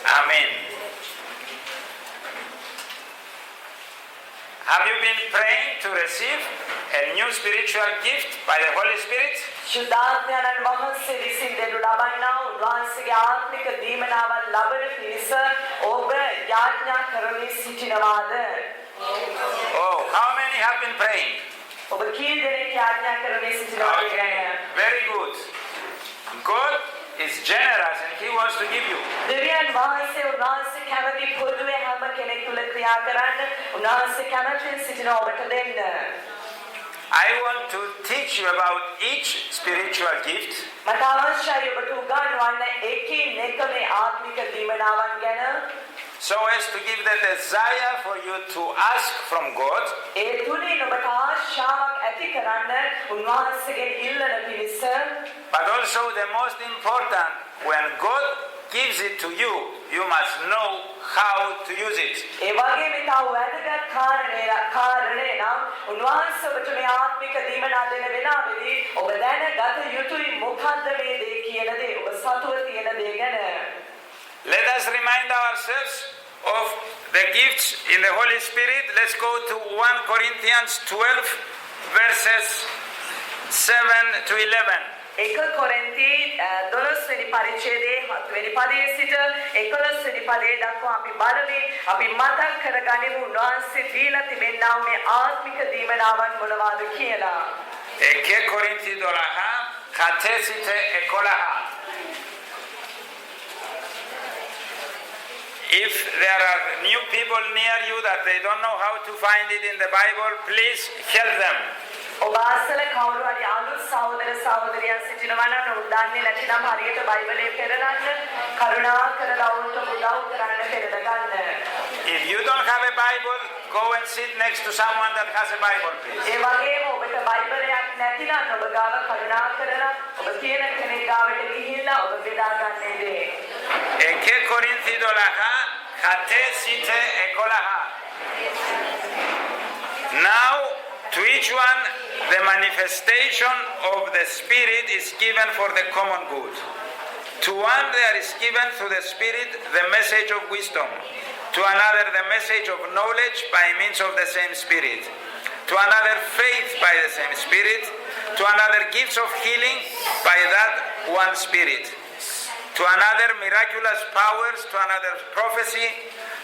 Amen. Have you been praying to receive a new spiritual gift by the Holy Spirit? शुद्धात्म्यानන් වහන්සේ විසින් දෙනු ලබන්නා උන්වහන්සේගේ ආත්මික දීමනාවන් ලබන පිණිස ඔබ යාඥා කරමින් සිටිනවාද? Oh, how many have been praying? ඔබ කී දෙනෙක් යාඥා කරමින් සිටිනවාද? Okay, very good. God is generous and He wants to give you. දෙවියන් වහන්සේ උන්වහන්සේ කැමති පොදුවේ හැම කෙනෙක් තුල ක්‍රියා කරන්න උන්වහන්සේ කැමතින් සිටින ඔබට දෙන්න. I want to teach you about each spiritual gift. මට අවශ්‍යයි ඔබට උගන්වන්න එකින් එක මේ ආත්මික දීමනාවන් ගැන. So as to give the desire for you to ask from God. ඒ තුලින් ඔබට ආශාවක් ඇති කරන්න උන්වහන්සේගෙන් ඉල්ලන පිණිස. But also the most important, when God gives it to you, you must know how to use it. ඒ වගේම තව වැදගත් කාරණේ නම් උන්වහන්සේ ඔබට මේ ආත්මික දීමනා දෙන වෙලාවේදී ඔබ දැනගත යුතුයි මොකද්ද මේ දේ කියන දේ ඔබ සතුව තියෙන දේ ගැන. Let us remind ourselves of the gifts in the Holy Spirit. Let's go to 1 Corinthians 12 verses 7 to 11. 1 කොරින්ති 12 වෙනි පරිච්ඡේදයේ 7 වෙනි පදයේ සිට 11 වෙනි පදයේ දක්වා අපි බලමු. අපි මතක් කරගනිමු උන්වහන්සේ දීලා තිබෙනා මේ ආත්මික දීමනාවන් මොනවාද කියලා. 1 Κορίνθοι 12 κατέσιτε εκόλαχα. If there are new people near you that they don't know how to find it in the Bible, please help them. ඔබ අසල කවුරු හරි අලුත් සහෝදර සහෝදරියන් සිටිනවා නම් උන් දන්නේ නැතිනම් හරියට බයිබලයේ පෙරලන්න කරුණාකරලා උන්ට උදව් කරන්න පෙරල ගන්න. If you don't have a Bible, go and sit next to someone that has a Bible, please. ඒ වගේම ඔබට බයිබලයක් නැතිනම් ඔබ ගාව කරුණාකරලා ඔබ කියන කෙනෙක් ගාවට ගිහිල්ලා ඔබ බෙදා ගන්න දේ. 1 Κορίνθοι 12 κατέσιτε εκόλαχα. Now to each one the manifestation of the Spirit is given for the common good. To one there is given through the Spirit the message of wisdom, to another the message of knowledge by means of the same Spirit, to another faith by the same Spirit, to another gifts of healing by that one Spirit, to another miraculous powers, to another prophecy,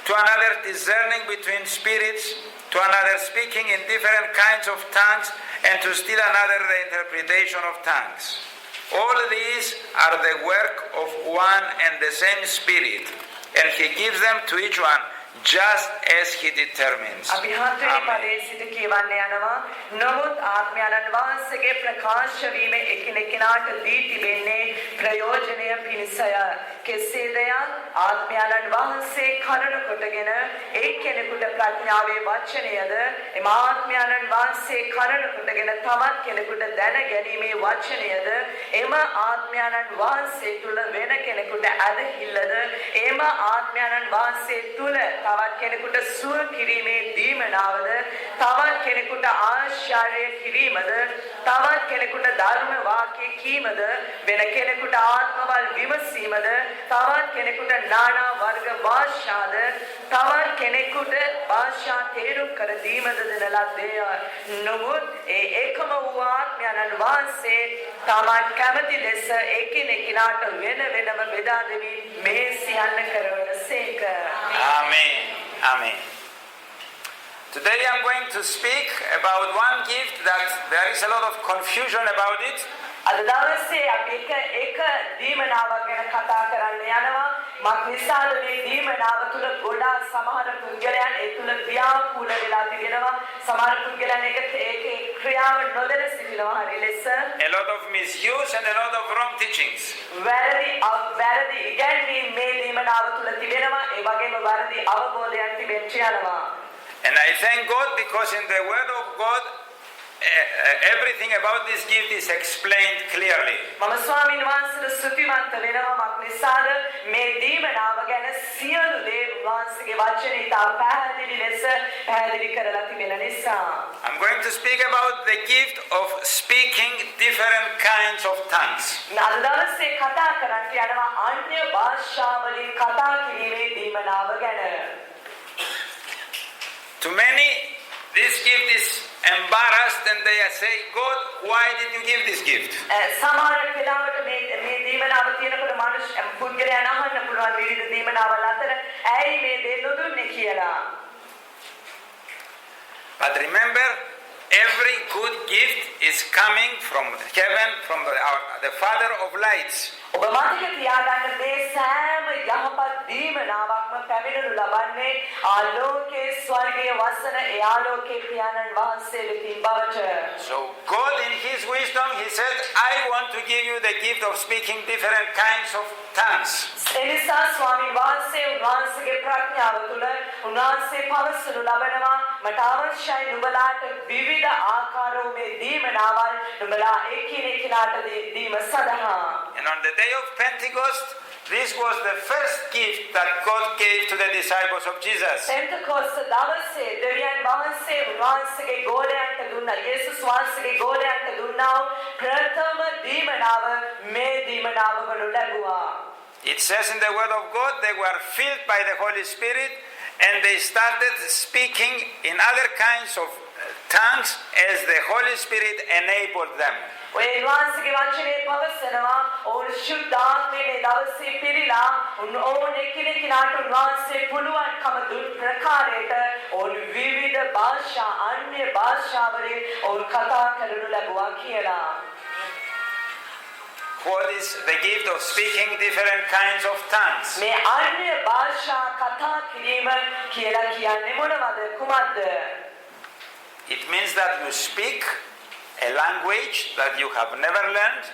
to another discerning between spirits, to another speaking in different kinds of tongues, and to still another the interpretation of tongues. All these are the work of one and the same Spirit, and He gives them to each one just as He determines. අපි හත්වෙනි පදයේ සිට කියවන්න යනවා. නමුත් ආත්මයන්න් වහන්සේගේ ප්‍රකාශ වීම එකිනෙකාට දී තිබෙන්නේ ප්‍රයෝජනය පිණිසය. කෙසේද? ආත්මයන්න් වහන්සේ කරන කොටගෙන එක්කෙනෙකුට ප්‍රඥාවේ වචනයද එම ආත්මයන්න් වහන්සේ කරන කොටගෙන තවත් කෙනෙකුට දැන ගැනීමේ වචනයද එම ආත්මයන්න් වහන්සේ තුල වෙන කෙනෙකුට ඇදහිල්ලද එම ආත්මයන්න් වහන්සේ තුල තවත් කෙනෙකුට සුව කිරීමේ දීමනාවද තවත් කෙනෙකුට ආශ්චර්ය කිරීමද තවත් කෙනෙකුට ධර්ම වාක්‍ය කීමද වෙන කෙනෙකුට ආත්මවල විමසීමද තවත් කෙනෙකුට නානා වර්ග භාෂාද තවත් කෙනෙකුට භාෂා තේරුම් කර දීමද දෙන ලද්දේ. නමුත් ඒ එකම වූ ආත්මයන්න් වහන්සේ තමන් කැමති ලෙස එකිනෙකාට වෙන වෙනම බෙදා දෙමින් මේ සියල්ල කරවන සේක. Amen. Amen. Today I'm going to speak about one gift that there is a lot of confusion about it. අද දවසේ අපි එක දීමනාවක් ගැන කතා කරන්න යනවා. මක් නිසාද මේ දීමනාව තුල ගොඩාක් සමහර පුද්ගලයන් ඒ තුල ව්‍යාකූල වෙලා තිබෙනවා. සමහර පුද්ගලයන් ඒකේ ක්‍රියාව නොදැන සිටිනවා හරි ලෙස. A lot of misuse and a lot of wrong teachings. වැරදි ඉගැන්වීම් මේ දීමනාව තුල තිබෙනවා. ඒ වගේම වැරදි අවබෝධයක් තිබෙන්න යනවා. And I thank God because in the Word of God everything about this gift is explained clearly. මම ස්වාමීන් වහන්සේට ස්තුතිවන්ත වෙනවා මක් නිසාද මේ දීමනාව ගැන සියලු දේ වහන්සේගේ වචනේ ඉතා පැහැදිලි ලෙස පැහැදිලි කරලා තිබෙන නිසා. I'm going to speak about the gift of speaking different kinds of tongues. අද දවසේ කතා කරන්න යනවා අන්‍ය භාෂාවලින් කතා කිරීමේ දීමනාව ගැන. To many, this gift is embarrassed and they say, God, why did you give this gift? සමහර වෙලාවට මේ දීමනාව තියෙනකොට මනුෂ්‍ය පුද්ගලයන් අහන්න පුළුවන් විවිධ දීමනාවල් අතර ඇයි මේ දේ නොදුන්නේ කියලා. But remember, every good gift is coming from heaven, from the Father of lights. ඔබ මතක තියාගන්න මේ සෑම යහපත් දීමනාවක්ම පැමිණෙනු ලබන්නේ ආලෝකයේ ස්වර්ගයේ වසන ඒ ආලෝකයේ පියාණන් වහන්සේ වෙතින් බවට. So God in His wisdom, He said, I want to give you the gift of speaking different kinds of tongues. එනිසා ස්වාමීන් වහන්සේ උන්වහන්සේගේ ප්‍රඥාව තුළ උන්වහන්සේ පවසනු ලබනවා මට අවශ්‍යයි නුඹලාට විවිධ ආකාර වූ මේ දීමනාවල් නුඹලා එකිනෙකාට දීම සඳහා. And on the day of Pentecost, this was the first gift that God gave to the disciples of Jesus. පෙන්තෙකොස්ත දවසේ දෙවියන් වහන්සේ උන්වහන්සේගේ ගෝලයන්ට දුන්නා යේසුස් වහන්සේගේ ගෝලයන්ට දුන්නා ප්‍රථම දීමනාව මේ දීමනාව වනු ලැබුවා. It says in the Word of God, they were filled by the Holy Spirit and they started speaking in other kinds of tongues as the Holy Spirit enabled them. ඔය වහන්සේගේ වචනේ පවසනවා ඕන ශුද්ධාත්මයේ දවසේ පිරීලා ඕන එකිනෙකාට උන්වහන්සේ පුළුවන්කම දුන් ප්‍රකාරයට ඕන විවිධ භාෂා අන්‍ය භාෂාවලින් ඕන කතා කරනු ලැබුවා කියලා. What is the gift of speaking different kinds of tongues? මේ අන්‍ය භාෂා කතා කිරීම කියලා කියන්නේ මොනවද කුමක්ද? It means that you speak a language that you have never learned.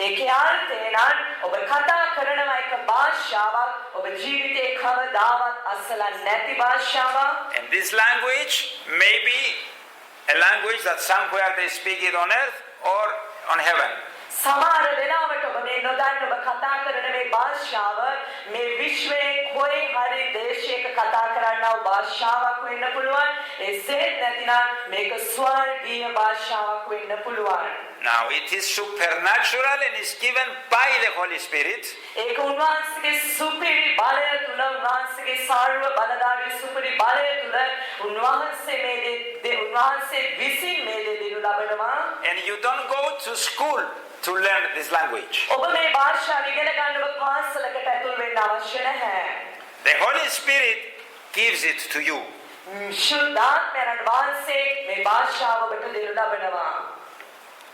ඒකේ අර්ථය නම් ඔබ කතා කරනවා එක භාෂාවක් ඔබ ජීවිතේ කවදාවත් අසලා නැති භාෂාවක්. And this language may be a language that somewhere they speak it on earth or on heaven. සමහර වෙලාවට ඔබ මේ නොදන්න ඔබ කතා කරන මේ භාෂාව මේ විශ්වයේ කොයි හරි දේශයක කතා කරන්නා වූ භාෂාවක් වෙන්න පුළුවන්. එසේත් නැතිනම් මේක ස්වර්ගීය භාෂාවක් වෙන්න පුළුවන්. Now it is supernatural and is given by the Holy Spirit. ඒක උන්වහන්සේගේ සුපිරි බලය තුල උන්වහන්සේගේ සර්ව බලධාරී සුපිරි බලය තුල උන්වහන්සේ විසින් මේ දේ දෙනු ලබනවා. And you don't go to school to learn this language. ඔබ මේ භාෂාව ඉගෙන ගන්න ඔබ පාසලකට ඇතුල් වෙන්න අවශ්‍ය නැහැ. The Holy Spirit gives it to you. ශුද්ධාත්මයන් වහන්සේ මේ භාෂාව ඔබට දෙනු ලබනවා.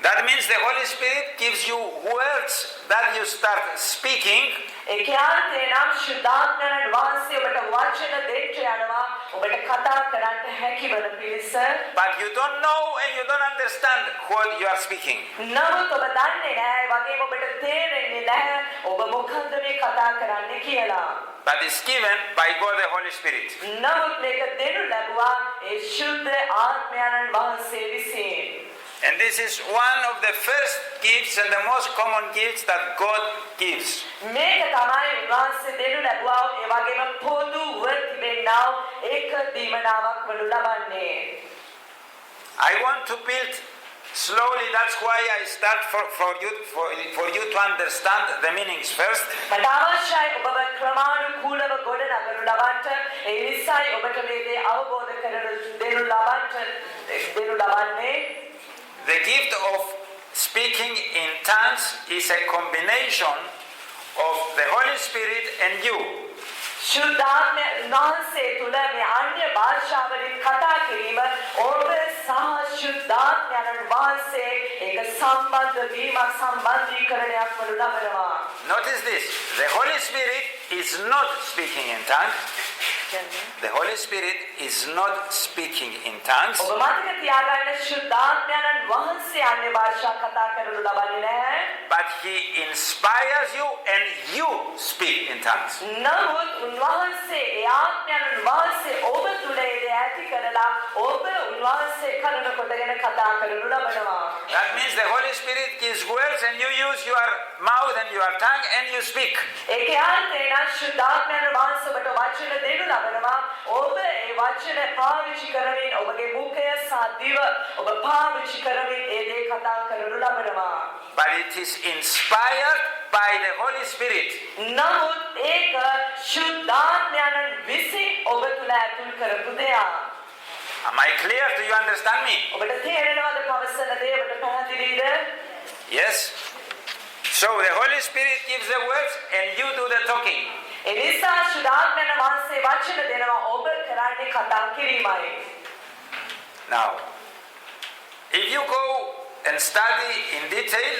That means the Holy Spirit gives you words that you start speaking. ඒකේ අර්ථය නම් ශුද්ධාත්මයන් වහන්සේ ඔබට වචන දෙන්න යනවා ඔබට කතා කරන්න හැකි වන පිණිස. But you don't know and you don't understand what you are speaking. නමුත් ඔබ දන්නේ නැහැ වගේම ඔබට තේරෙන්නේ නැහැ ඔබ මොකද්ද මේ කතා කරන්නේ කියලා. But it's given by God the Holy Spirit. නමුත් මේක දෙනු ලැබුවා ඒ ශුද්ධ ආත්මයන් වහන්සේ විසින්. And this is one of the first gifts and the most common gifts that God gives. මේක තමයි උන්වහන්සේ දෙනු ලැබුවා ඒ වගේම පොදුව තිබෙනා ඒක දීමනාවක් වනු ලබන්නේ. I want to build slowly, that's why I start for you to understand the meanings first. මට අවශ්‍යයි ඔබව ක්‍රමානුකූලව ගොඩනගනු ලබන්න. ඒ නිසායි ඔබට මේ දේ අවබෝධ කරගන්න දෙනු ලබන්නේ. The gift of speaking in tongues is a combination of the Holy Spirit and you. ශුද්ධාත්මය වහන්සේ තුල මේ අන්‍ය භාෂාවලින් කතා කිරීම ඔබ සහ ශුද්ධාත්මයන් වහන්සේ ඒක සම්බන්ධ වීමක් සම්බන්ධීකරණයක් වනු ලබනවා. Notice this. The Holy Spirit is not speaking in tongues. The Holy Spirit is not speaking in tongues. ඔබ මතක තියාගන්න ශුද්ධාත්මයන් වහන්සේ අන්‍ය භාෂා කතා කරනු ලබන්නේ නැහැ. But He inspires you and you speak in tongues. නමුත් උන්වහන්සේ ඒ ආත්මයන් වහන්සේ ඔබ තුල ඒ ඇති කරලා ඔබ උන්වහන්සේ කරන කොටගෙන කතා කරනු ලබනවා. That means the Holy Spirit gives words and you use your mouth and your tongue and you speak. ඒකේ අර්ථය නම් ශුද්ධාත්මයන් වහන්සේ ඔබට වචන දෙනු ලබනවා ඔබ ඒ වචන පාවිච්චි කරමින් ඔබගේ මුඛය සහ දිව ඔබ පාවිච්චි කරමින් ඒ දේ කතා කරනු ලබනවා. But it is inspired by the Holy Spirit. නමුත් ඒක ශුද්ධාත්මයන් විසින් ඔබ තුළ ඇතුල් කරපු දෙයක්. Am I clear? Do you understand me? ඔබට තේරෙනවද පවසන දේ ඔබට පැහැදිලිද? Yes? So the Holy Spirit gives the words and you do the talking. එනිසා ශුද්ධාත්මයන් වහන්සේ වචන දෙනවා ඔබ කරන්නේ කතා කිරීමයි. Now, if you go and study in detail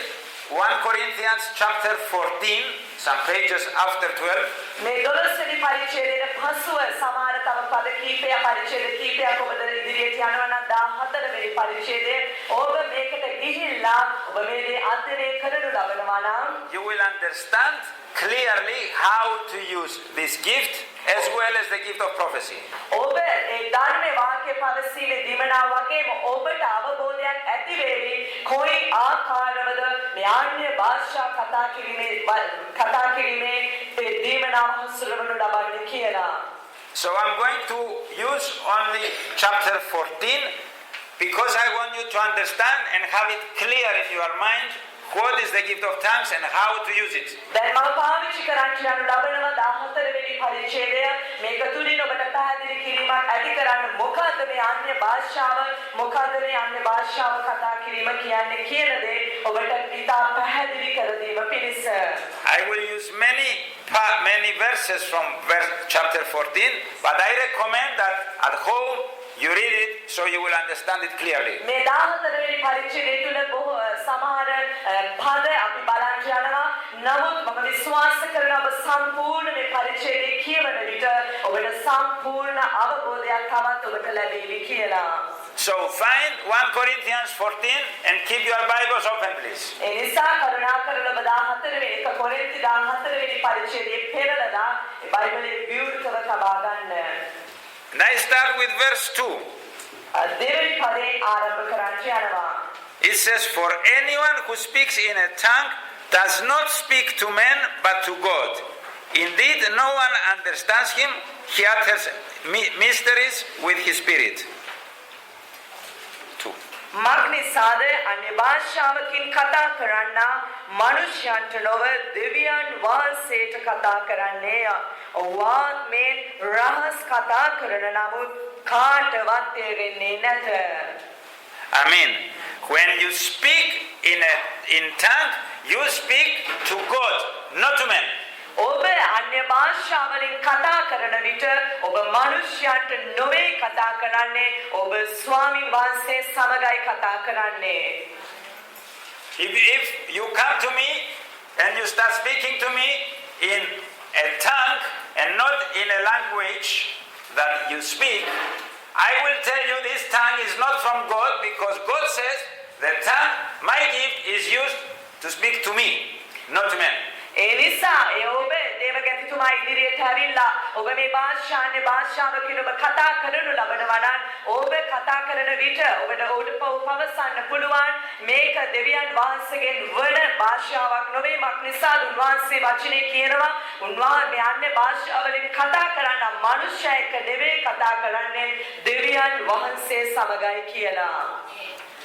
1 Corinthians chapter 14, some pages after 12, මේ 12 වෙනි පරිච්ඡේදයේ පසුව සමාන තව පද කීපයක් පරිච්ඡේද කීපයක් ඔබ ඉදිරියට යනවා නම් 14 වෙනි පරිච්ඡේදයේ ඔබ මේකට ගිහිල්ලා ඔබ මේ දේ අධ්‍යයනය කරනු ලබනවා නම් you will understand clearly how to use this gift as well as the gift of prophecy. ඔබ ඒ ධර්මයේ වාක්‍ය පදසීමේ දිමනා වගේම ඔබට අවබෝධයක් ඇති වෙවි කොයි ආකාරවද මේ ආන්‍ය භාෂා කතා කිරීමේ ඒ දිමනා හසුරවනු ලබන්නේ කියලා. So I'm going to use only chapter 14 because I want you to understand and have it clear in your mind what is the gift of tongues and how to use it. දැන් මම පාවිච්චි කරන්න යන ලබනවා 14 වෙනි පරිච්ඡේදය මේක තුලින් ඔබට පැහැදිලි කිරීමක් ඇති කරන්න මොකද්ද මේ අන්‍ය භාෂාව මොකද්ද මේ අන්‍ය භාෂාව කතා කිරීම කියන්නේ කියන දේ ඔබට ඉතා පැහැදිලි කර දීම පිණිස. I will use many verses from chapter 14, but I recommend that at home you read it so you will understand it clearly. මේ 14 වෙනි පරිච්ඡේදය තුල බොහෝ සමහර පද අපි බලන්න යනවා. නමුත් මම විශ්වාස කරනවා ඔබ සම්පූර්ණ මේ පරිච්ඡේදය කියවන විට ඔබට සම්පූර්ණ අවබෝධයක් තවත් ඔබට ලැබෙවි කියලා. So find 1 Corinthians 14 and keep your Bibles open, please. ඒ නිසා කරුණාකරලා ඔබ 14 වෙනි 1 කොරින්ති 14 වෙනි පරිච්ඡේදයේ පෙරලලා බයිබලයේ විවෘතව තබා ගන්න. And I start with verse 2. දෙවෙනි පදේ ආරම්භ කරන්න යනවා. It says, for anyone who speaks in a tongue does not speak to men but to God. Indeed, no one understands him. He utters mysteries with his spirit. 2. මක්නිසාද අන්‍ය භාෂාවකින් කතා කරන්නා මනුෂ්‍යයන්ට නොව දෙවියන් වහන්සේට කතා කරන්නේය. ඔවාත්මෙන් රහස් කතා කරන නමුත් කාටවත් තේරෙන්නේ නැත. Amen. When you speak in tongue, you speak to God, not to men. ඔබ අන්‍ය භාෂාවලින් කතා කරන විට ඔබ මනුෂ්‍යයන්ට නොවේ කතා කරන්නේ ඔබ ස්වාමීන් වහන්සේ සමගයි කතා කරන්නේ. If you come to me and you start speaking to me in a tongue and not in a language that you speak, I will tell you this tongue is not from God, because God says the tongue, my gift, is used to speak to me, not to men. ඒ නිසා ඒ ඔබ දේවගතිතුමා ඉදිරියට ඇවිල්ලා ඔබ මේ භාෂාවකින් ඔබ කතා කරනු ලබනවා නම් ඔබ කතා කරන විට ඔබට පවසන්න පුළුවන් මේක දෙවියන් වහන්සේගෙන් වන භාෂාවක් නොවේ. මක්නිසා උන්වහන්සේ වචනේ කියනවා උන්වහන්සේ අන්‍ය භාෂාවලින් කතා කරන මනුෂ්‍යයෙක් නෙවෙයි කතා කරන්නේ දෙවියන් වහන්සේ සමගයි කියලා.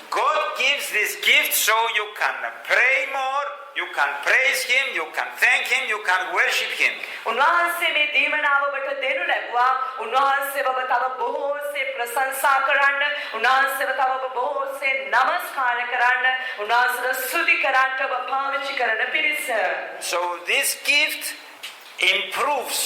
God gives this gift so you can pray more, you can praise him, you can thank him, you can worship him. උන්වහන්සේ මේ දීමනාව ඔබට දෙනු ලැබුවා. උන්වහන්සේ ඔබ තව බොහෝසේ ප්‍රශංසා කරන්න, උන්වහන්සේව තව බොහෝසේ නමස්කාර කරන්න, උන්වහන්සේව ස්තුති කරන්න ඔබ පාවිච්චි කරන පිණිස. So this gift improves,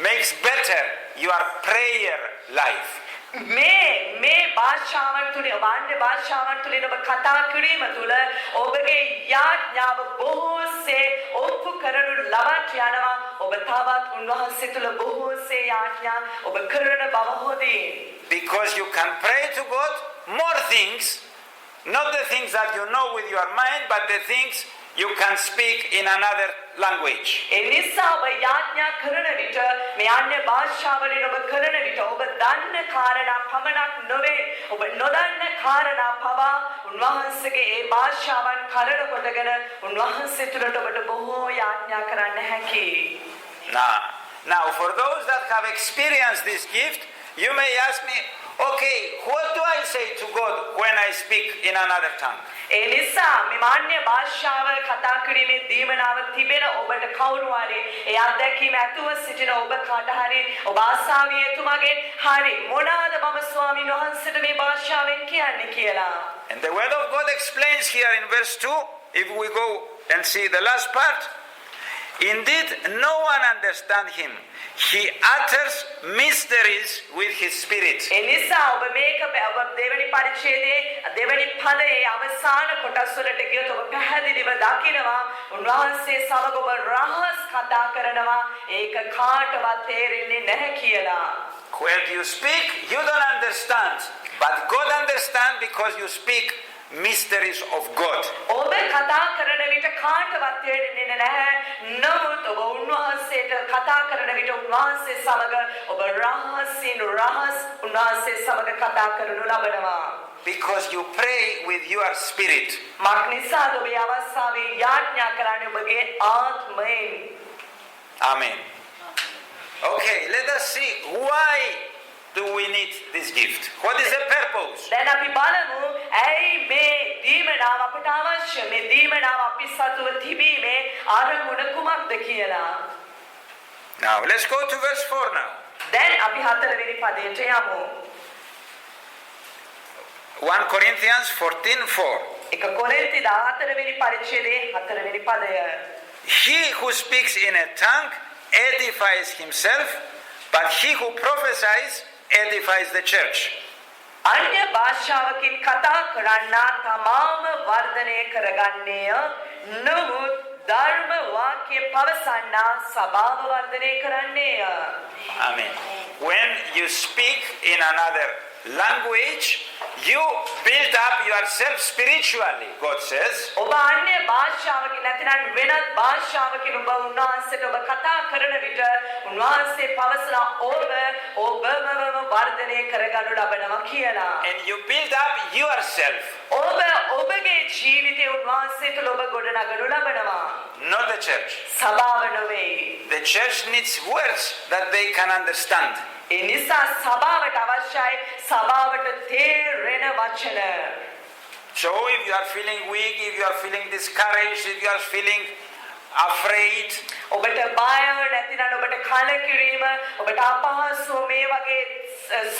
makes better your prayer life. මේ භාෂාවන් තුලින් අන්‍ය භාෂාවන් තුලින් ඔබ කතා කිරීම තුල ඔබගේ යාඥාව බොහෝසේ ඔප්පු කරනු ලබත් යනවා. ඔබ තවත් උන්වහන්සේ තුල බොහෝසේ යාඥා ඔබ කරන බව හොදී. Because you can pray to God more things, not the things that you know with your mind, but the things you can speak in another language. ඒ නිසා ඔබ යාඥා කරන විට මේ අන්‍ය භාෂාවලින් ඔබ කරන විට ඔබ දන්න කාරණා පමණක් නොවේ ඔබ නොදන්න කාරණා පවා උන්වහන්සේගේ ඒ භාෂාවන් කරන කොටගෙන උන්වහන්සේ තුළට ඔබට බොහෝ යාඥා කරන්න හැකියි. Now for those that have experienced this gift, You may ask me, okay, what do I say to God when I speak in another tongue? ඒ නිසා මේ මාන්‍ය භාෂාව කතා කිරීමේ දීමනාව තිබෙන ඔබට කවුරු හරි ඒ අත්දැකීම ඇතුව සිටින ඔබ කාට හරි ඔබ ආසාවිය එතුමාගේ හරි මොනවාද මම ස්වාමීන් වහන්සේට මේ භාෂාවෙන් කියන්නේ කියලා. And the word of God explains here in verse 2, if we go and see the last part, indeed no one understands him. He utters mysteries with his spirit. ඒ නිසා ඔබ මේක ඔබ දෙවැනි පරිච්ඡේදයේ දෙවැනි පදයේ අවසාන කොටස් වලට ගියොත් ඔබ පැහැදිලිව දකිනවා උන්වහන්සේ සමග ඔබ රහස් කතා කරනවා ඒක කාටවත් තේරෙන්නේ නැහැ කියලා. When you speak, you don't understand, but God understands because you speak mysteries of God. ඔබ කතා කරන විට කාටවත් තේරෙන්නේ නැහැ. නමුත් ඔබ උන්වහන්සේට කතා කරන විට උන්වහන්සේ සමග ඔබ රහස් උන්වහන්සේ සමග කතා කරනු ලබනවා. Because you pray with your spirit. මක් නිසාද ඔබ අවස්ථාවේ යාඥා කරන්නේ ඔබගේ ආත්මයෙන්. Amen. Okay, let us see why do we need this gift? What is the purpose? දැන් අපි බලමු ඇයි මේ දීමනාව අපට අවශ්‍ය මේ දීමනාව අපි සතුව තිබීමේ අරමුණ කුමක්ද කියලා. Now, let's go to verse 4 now. දැන් අපි 4 වෙනි පදයට යමු. 1 Corinthians 14:4. එක කොරින්ති 14 වෙනි පරිච්ඡේදයේ 4 වෙනි පදය. He who speaks in a tongue edifies himself, but he who prophesies edifies the church. අන්‍ය භාෂාවකින් කතා කරන්නා තමාම වර්ධනය කරගන්නේය. නමුත් ධර්ම වාක්‍ය පවසන්නා සභාව වර්ධනය කරන්නේය. Amen. When you speak in another language, you build up yourself spiritually, God says. ඔබ අන්‍ය භාෂාවකින් නැතිනම් වෙනත් භාෂාවකින් ඔබ උන්වහන්සේට ඔබ කතා කරන විට උන්වහන්සේ පවසන ඔබම වර්ධනය කරගනු ලබනවා කියලා. And you build up yourself. ඔබ ඔබගේ ජීවිතේ උන්වහන්සේට ඔබ ගොඩනගනු ලබනවා. Not the church. සභාව නෙවෙයි. The church needs words that they can understand. ඒ නිසා සභාවට අවශ්‍යයි සභාවට තේරෙන වචන. So if you are feeling weak, if you are feeling discouraged, if you are feeling afraid, ඔබට බය නැතිනම් ඔබට කලකිරීම ඔබට අපහසු මේ වගේ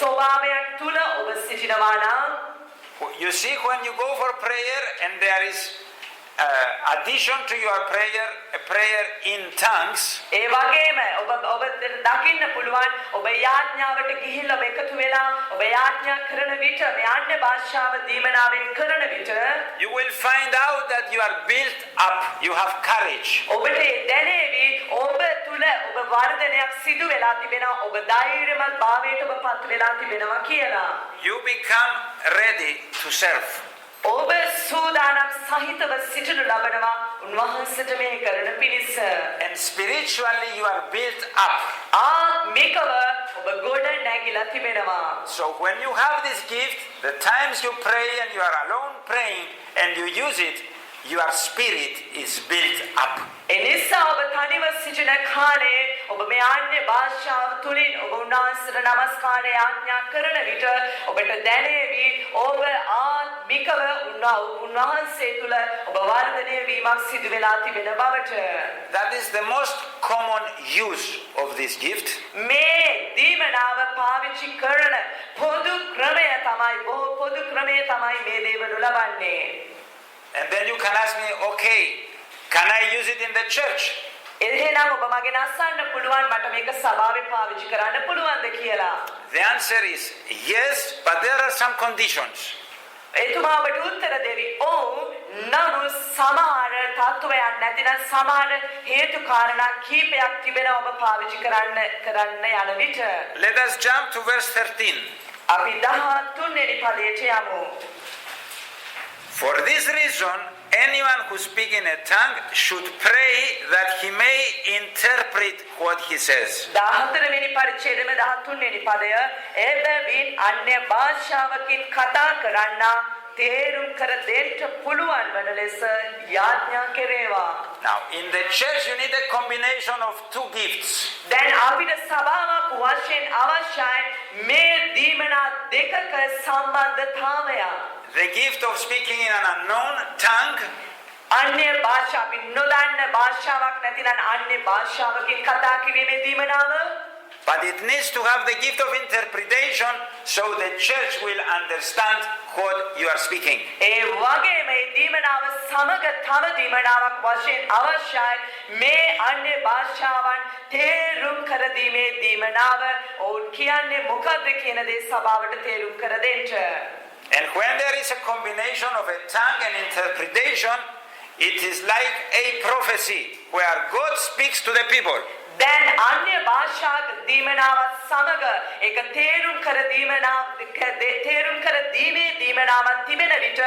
ස්වභාවයන් තුල ඔබ සිටිනවා නම් you see when you go for prayer and there is addition to your prayer, a prayer in tongues. ඒ වගේම ඔබ දකින්න පුළුවන් ඔබ යාඥාවට ගිහිල්ලා ඔබ එකතු වෙලා ඔබ යාඥා කරන විට මේ අන්‍ය භාෂාව දීමනාවෙන් කරන විට you will find out that you are built up, you have courage. ඔබට දැනේවි ඔබ තුල ඔබ වර්ධනයක් සිදු වෙලා තිබෙනවා ඔබ ධෛර්යමත් භාවයට ඔබ පත් වෙලා තිබෙනවා කියලා. You become ready to serve. ඔබ සූදානම් සහිතව සිටිනු ලබනවා උන්වහන්සේට මේ කරන පිණිස. And spiritually you are built up. ආත්මිකව ඔබ ගොඩ නැගිලා තිබෙනවා. So when you have this gift, the times you pray and you are alone praying and you use it, your spirit is built up. එනිසා ඔබ තනිව සිටින කාලේ ඔබ මේ අන්‍ය භාෂාව තුලින් ඔබ උන්වහන්සේට නමස්කාරය ආඥා කරන විට ඔබට දැනේවි ඔබ ආත්මිකව උන්වහන්සේ තුල ඔබ වර්ධනය වීමක් සිදු වෙලා තිබෙන බවට. That is the most common use of this gift. මේ දීමනාව පාවිච්චි කරන පොදු ක්‍රමය තමයි මේ දේවලු ලබන්නේ. And then you can ask me, okay, can I use it in the church? එහෙනම් ඔබ මගෙන් අසන්න පුළුවන් මට මේක සභාවේ පාවිච්චි කරන්න පුළුවන්ද කියලා. The answer is yes, but there are some conditions. එතුමා ඔබට උත්තර දෙවි ඔව් නමුත් සමහර තත්ත්වයන් නැතිනම් සමහර හේතු කාරණා කීපයක් තිබෙනවා ඔබ පාවිච්චි කරන්න යන විට. Let us jump to verse 13. අපි 13 වෙනි පදයට යමු. For this reason, anyone who speaks in a tongue should pray that he may interpret what he says. 14 වෙනි පරිච්ඡේදයේ 13 වෙනි පදය එබැවින් අන්‍ය භාෂාවකින් කතා කරන්නා තේරුම් කර දෙන්න පුළුවන් වන ලෙස යාඥා කෙරේවා. Now, in the church you need a combination of two gifts. දැන් අපිට සභාවක් වශයෙන් අවශ්‍යයි මේ දෙකක සම්බන්ධතාවය. The gift of speaking in an unknown tongue අන්‍ය භාෂා අපි නොදන්න භාෂාවක් නැතිනම් අන්‍ය භාෂාවකින් කතා කිරීමේ දීමනාව. but it needs to have the gift of interpretation so the church will understand what you are speaking. ඒ වගේ මේ දීමනාව සමග තව දීමනාවක් වශයෙන් අවශ්‍යයි මේ අන්‍ය භාෂාවන් තේරුම් කර දීමේ දීමනාව ඕන් කියන්නේ මොකද්ද කියන දේ සභාවට තේරුම් කර දෙන්න. And when there is a combination of a tongue and interpretation, it is like a prophecy where God speaks to the people. දැන් අන්‍ය භාෂාක දීමනාවත් සමග ඒක තේරුම් කර දීමේ දීමනාවක් තිබෙන විට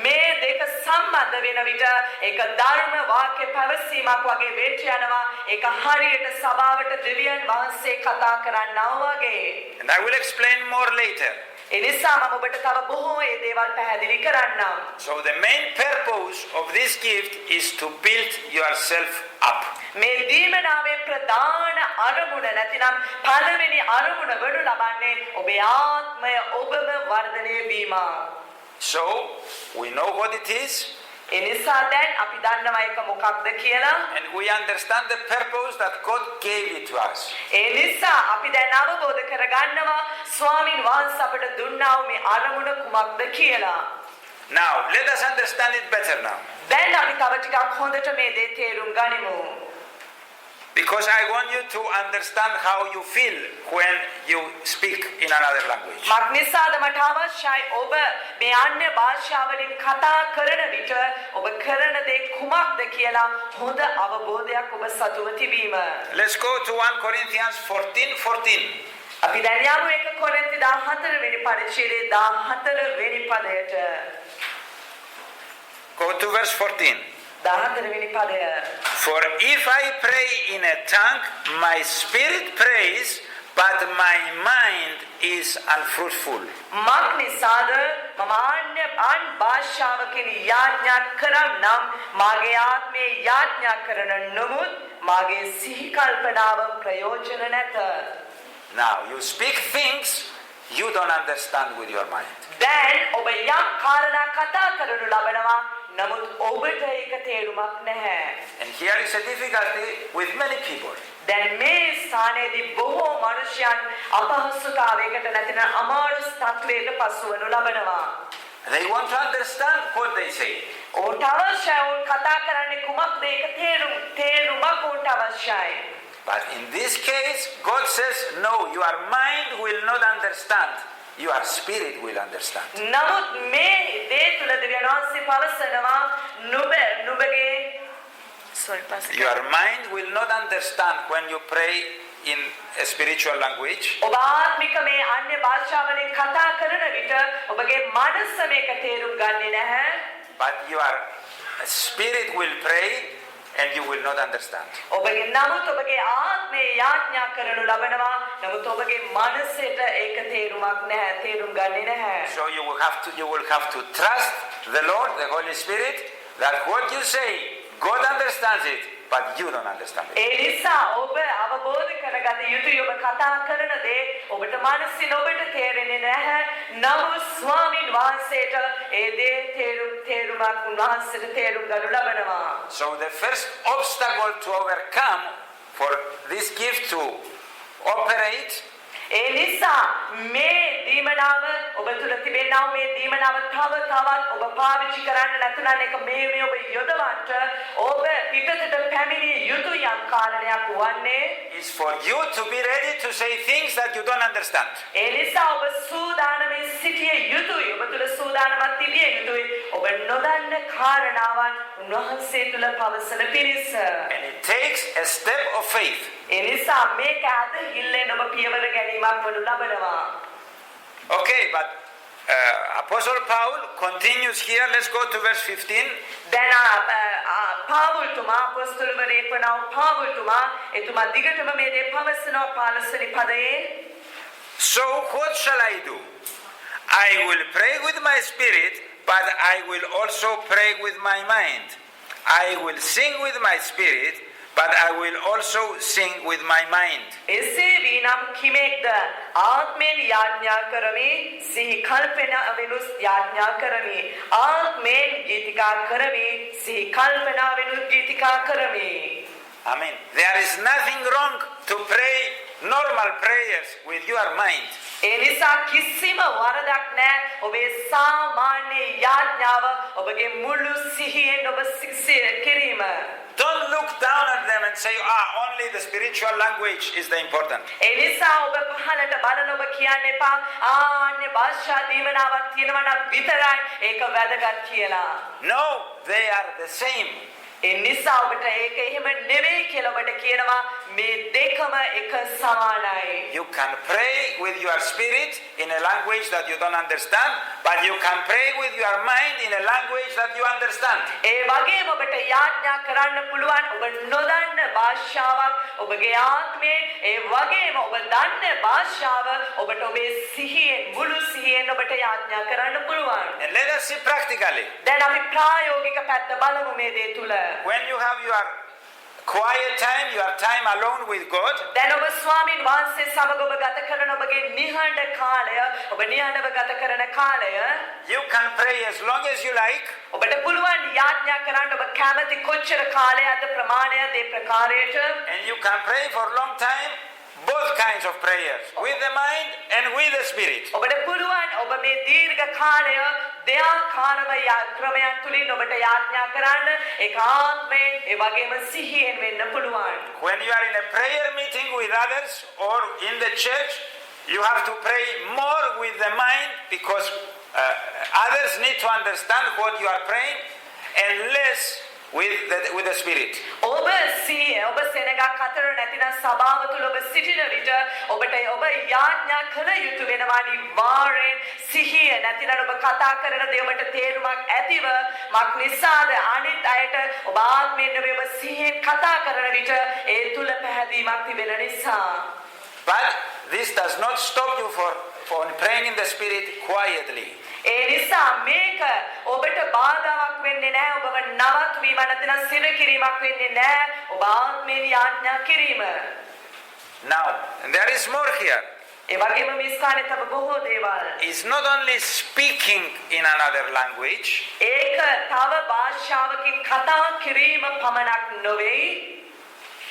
මේ දෙක සම්බන්ධ වෙන විට ඒක ධර්ම වාක්‍ය පැවසීමක් වගේ වෙච්ච යනවා. ඒක හරියට සභාවට දෙවියන් වහන්සේ කතා කරන්නා වගේ. And I will explain more later. ඒ නිසා මම ඔබට තව බොහෝ ඒ දේවල් පැහැදිලි කරන්නම්. So the main purpose of this gift is to build yourself up. මේ දීමනාවේ ප්‍රධාන අරමුණ නැතිනම් පළවෙනි අරමුණ වඩු ලබන්නේ ඔබේ ආත්මය ඔබම වර්ධනය වීම. So we know what it is. ඒ නිසා දැන් අපි දන්නවා ඒක මොකක්ද කියලා. And we understand the purpose that God gave it to us. ඒ නිසා අපි දැන් අවබෝධ කරගන්නවා ස්වාමින් වහන්සේ අපට දුන්නා වූ මේ අරමුණ කුමක්ද කියලා. Now let us understand it better now. දැන් අපි තව ටිකක් හොඳට මේ දේ තේරුම් ගනිමු. Because I want you to understand how you feel when you speak in another language. මක් නිසාද මට අවශ්‍යයි ඔබ මේ අන්‍ය භාෂාවලින් කතා කරන විට ඔබ කරන දේ කුමක්ද කියලා හොඳ අවබෝධයක් ඔබ සතුව තිබීම. Let's go to 1 Corinthians 14:14. අපි දැන් යමු 1 කොරින්ති 14 වෙනි පරිච්ඡේදයේ 14 වෙනි පදයට. Go to verse 14. 14 වෙනි පදය. For if I pray in a tongue, my spirit prays, but my mind is unfruitful. මක් නිසාද මම අන් භාෂාවකින් යාඥා කරම් නම් මාගේ ආත්මේ යාඥා කරන නමුත් මාගේ සිහි කල්පනාව ප්‍රයෝජන නැත. Now you speak things you don't understand with your mind. දැන් ඔබ යම් කාරණා කතා කරනු ලබනවා නමුත් ඔබට ඒක තේරුමක් නැහැ. And here is a difficulty with many people. දැන් මේ ස්ථානයේදී බොහෝ මනුෂ්‍යයන් අපහසුතාවයකට නැතිනම් අමාරු තත්වයකට පසුවනු ලබනවා. They want to understand what they say. ඔවුන්ට අවශ්‍යයි ඔවුන් කතා කරන්නේ කුමක්ද ඒක තේරුමක් ඔවුන්ට අවශ්‍යයි. But in this case, God says, no, your mind will not understand. Your spirit will understand. නමුත් මේ දේ තුල දෙවියන් වහන්සේ පවසනවා නුඹගේ Your mind will not understand when you pray in a spiritual language. ඔබ ආත්මික මේ අන්‍ය භාෂාවලින් කතා කරන විට ඔබගේ මනස මේක තේරුම් ගන්නේ නැහැ. But your spirit will pray and you will not understand. ඔබගේ නමුත් ඔබගේ ආත්මේ යාඥා කරනු ලබනවා නමුත් ඔබගේ මනසට ඒක තේරුමක් නැහැ තේරුම් ගන්නේ නැහැ. So you will have to trust the Lord, the Holy Spirit, that what you say, God understands it, but you don't understand it. ඒ නිසා ඔබ අවබෝධ කරගත යුතුයි ඔබ කතා කරන දේ ඔබට මනසින් ඔබට තේරෙන්නේ නැහැ. නමුත් ස්වාමීන් වහන්සේට ඒ දේ තේරුමක් උන්වහන්සේට තේරුම් ගනු ලබනවා. So the first obstacle to overcome for this gift to operate ඒ නිසා මේ දීමනාව ඔබ තුල තිබෙනා මේ දීමනාව තව තවත් ඔබ පාවිච්චි කරන්න නැත්නම් ඒක මේ ඔබ යොදවන්න ඔබ පිටතට පැමිණිය යුතු යම් කාරණයක් වන්නේ is for you to be ready to say things that you don't understand. ඒ නිසා ඔබ සූදානමින් සිටිය යුතුයි ඔබ තුල සූදානමක් තිබිය යුතුයි ඔබ නොදන්න කාරණාවන් උන්වහන්සේ තුල පවසන පිණිස. And it takes a step of faith. ඒ නිසා මේක අදහිල්ලෙන් ඔබ පියවර ගැනීමක් වනු ලබනවා. Okay, but Apostle Paul continues here. Let's go to verse 15. දැන් පාවුල්තුමා අපොස්තලවරයෙක් වන පාවුල්තුමා එතුමා දිගටම මේ දේ පවසනවා 15 වෙනි පදයේ. So what shall I do? I will pray with my spirit, but I will also pray with my mind. I will sing with my spirit, but I will also sing with my mind. එසේ වීනම් කිමෙක්ද ආත්මෙන් යාඥා කරමි සිහි කල්පනාවෙනුත් යාඥා කරමි ආත්මෙන් ගීතිකා කරමි සිහි කල්පනාවෙනුත් ගීතිකා කරමි. Amen. There is nothing wrong to pray normal prayers with your mind. ඒ නිසා කිසිම වරදක් නැහැ ඔබේ සාමාන්‍ය යාඥාව ඔබගේ මුළු සිහියෙන් ඔබ සිහිය කිරීම. Don't look down at them and say, only the spiritual language is the important. ඒ නිසා ඔබ පහළට බලන ඔබ කියන්න එපා අනේ භාෂා දීමනාවක් තියෙනවා නම් විතරයි ඒක වැදගත් කියලා. No, they are the same. ඒ නිසා ඔබට ඒක එහෙම නෙවෙයි කියලා ඔබට කියනවා මේ දෙකම එක සමානයි. You can pray with your spirit in a language that you don't understand, but you can pray with your mind in a language that you understand. ඒ වගේම ඔබට යාඥා කරන්න පුළුවන් ඔබ නොදන්න භාෂාවක් ඔබගේ ආත්මයෙන් ඒ වගේම ඔබ දන්න භාෂාව ඔබට ඔබේ සිහියෙන් මුළු සිහියෙන් ඔබට යාඥා කරන්න පුළුවන්. And let us see practically. දැන් අපි ප්‍රායෝගික පැත්ත බලමු මේ දේ තුල. When you have your quiet time, your time alone with God, දැන් ඔබ ස්වාමීන් වහන්සේ සමග ඔබ ගත කරන ඔබගේ නිහඬ කාලය ඔබ නිහඬව ගත කරන කාලය you can pray as long as you like. ඔබට පුළුවන් යාඥා කරන්න ඔබ කැමති කොච්චර කාලයක්ද ප්‍රමාණයද ඒ ප්‍රකාරයට. And you can pray for a long time, both kinds of prayers, with the mind and with the spirit. ඔබට පුළුවන් ඔබ මේ දීර්ඝ කාලය දෙආකාරව ක්‍රමයන් තුලින් ඔබට යාඥා කරන්න ඒක ආත්මයෙන් ඒ වගේම සිහියෙන් වෙන්න පුළුවන්. When you are in a prayer meeting with others or in the church, you have to pray more with the mind because others need to understand what you are praying and less with the spirit. ඔබ සෙනගක් අතර නැතිනම් සභාව තුල ඔබ සිටින විට ඔබට ඔබ යාඥා කළ යුතු වෙනවා අනිවාර්යෙන් සිහිය නැතිනම් ඔබ කතා කරන දේ ඔබට තේරුමක් ඇතිව මක් නිසාද අනිත් අයට ඔබ ආත්මයෙන් ඔබ සිහියෙන් කතා කරන විට ඒ තුල පැහැදීමක් තිබෙන නිසා. But this does not stop you for praying in the spirit quietly. ඒ නිසා මේක ඔබට බාධාවක් වෙන්නේ නැහැ ඔබව නවත්වීම නැතිනම් සිර කිරීමක් වෙන්නේ නැහැ ඔබ ආත්මයෙන් යාඥා කිරීම. Now, there is more here. ඒ වගේම මේ ස්ථානයේ තව බොහෝ දේවල්. It's not only speaking in another language. ඒක තව භාෂාවකින් කතා කිරීම පමණක් නොවේ.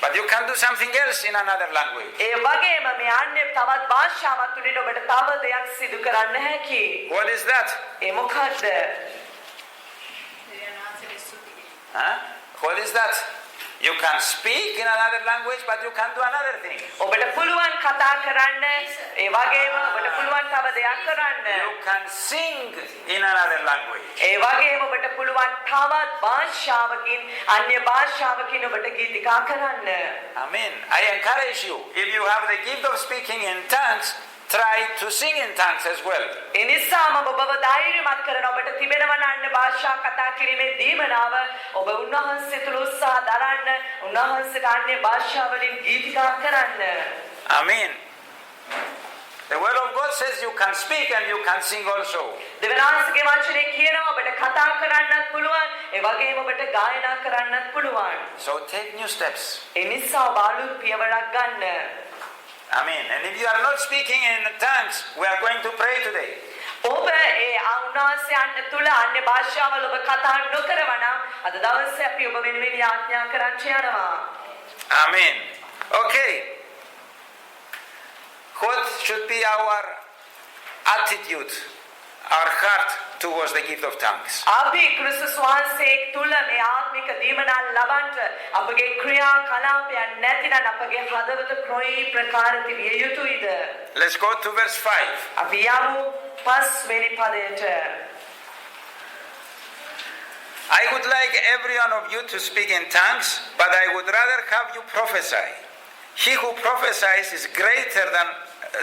But you can do something else in another language. ඒ වගේම මේ අන්‍ය තවත් භාෂාවක් තුලින් ඔබට තව දෙයක් සිදු කරන්න හැකි. What is that? ඒ මොකක්ද? What is that? You can speak in another language, but you can do another thing. ඔබට පුළුවන් කතා කරන්න ඒ වගේම ඔබට පුළුවන් තව දෙයක් කරන්න. You can sing in another language. ඒ වගේම ඔබට පුළුවන් තවත් භාෂාවකින් අන්‍ය භාෂාවකින් ඔබට ගීතිකා කරන්න. Amen. I encourage you, if you have the gift of speaking in tongues, try to sing in tongues as well. ඒ නිසාම ඔබව ධෛර්යමත් කරන ඔබට තිබෙනවා අන්‍ය භාෂා කතා කිරීමේ දීමනාව ඔබ උන්වහන්සේ තුල උත්සාහ දරන්න උන්වහන්සේට අන්‍ය භාෂාවලින් ගීතිකා කරන්න. Amen. The word of God says you can speak and you can sing also. දෙවියන්ගේ වචනේ කියනවා ඔබට කතා කරන්නත් පුළුවන් ඒ වගේම ඔබට ගායනා කරන්නත් පුළුවන්. So take new steps. ඒ නිසා බාලුත් පියවරක් ගන්න. Amen. And if you are not speaking in tongues, we are going to pray today. ඔබ ඒ උන්වහන්සේ අන්න තුල අන්‍ය භාෂාවල ඔබ කතා නොකරනවා නම් අද දවසේ අපි ඔබ වෙනුවෙන් යාඥා කරන්න යනවා. Amen. Okay. What should be our attitude, our heart towards the gift of tongues? අපි ක්‍රිස්තුස් වහන්සේ තුල මේ ආත්මික දීමනා ලබන්න අපගේ ක්‍රියා කලාපයන් නැතිනම් අපගේ හදවත කොයි ප්‍රකාර තිබිය යුතුයිද? Let's go to verse 5. අපි යමු 5 වෙනි පදයට. I would like every one of you to speak in tongues, but I would rather have you prophesy. He who prophesies is greater than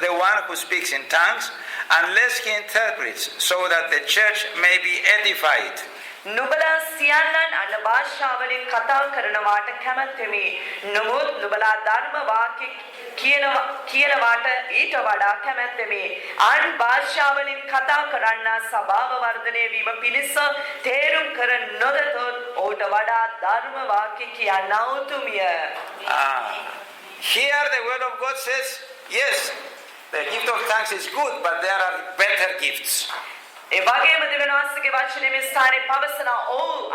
the one who speaks in tongues, unless he interprets, so that the church may be edified. නුඹලා සියල්ලන් අන්න භාෂාවලින් කතා කරනවාට කැමැත්තෙමි. නමුත් නුඹලා ධර්ම වාක්‍ය කියනවාට ඊට වඩා කැමැත්තෙමි. අන් භාෂාවලින් කතා කරන්නා ස්වභාව වර්ධනය වීම පිණිස තේරුම් කර නොදතොත් ඔහුට වඩා ධර්ම වාක්‍ය කියන්න උතුමිය. Here the word of God says, yes, the gift of thanks is good, but there are better gifts. ඒ වගේම දෙවියන් වහන්සේගේ වචනේ මේ ස්ථානයේ පවසන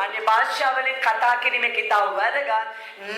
අන්‍ය භාෂාවලින් කතා කිරීම කිතා වැදගත්.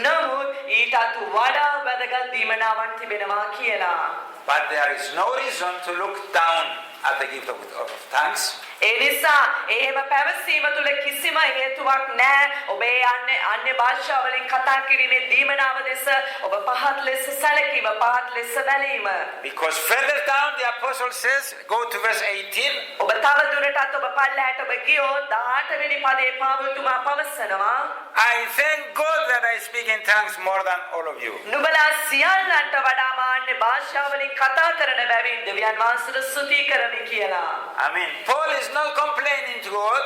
නමුත් ඊටත් වඩා වැදගත් දීමනාවන් තිබෙනවා කියලා. But there is no reason to look down at the gift of thanks. ඒ නිසා එහෙම පැවසීම තුළ කිසිම හේතුවක් නැහැ. ඔබේ අන්‍ය භාෂාවලින් කතා කිරීමේ දීමනාව දෙස ඔබ පහත් ලෙස සැලකීම, පහත් ලෙස බැලීම. Because further down the apostle says, go to verse 18. ඔබ තව දුරටත් ඔබ පල්ලෙහාට ඔබ ගියොත් 18 වෙනි පදයේ පාවුල්තුමා පවසනවා, I thank God that I speak in tongues more than all of you. නුඹලා සියල්ලන්ට වඩා මාන්‍ය භාෂාවලින් කතා කරන බැවින් දෙවියන් වහන්සේට ස්තුති කරමි කියලා. I mean, Paul is not complaining to God.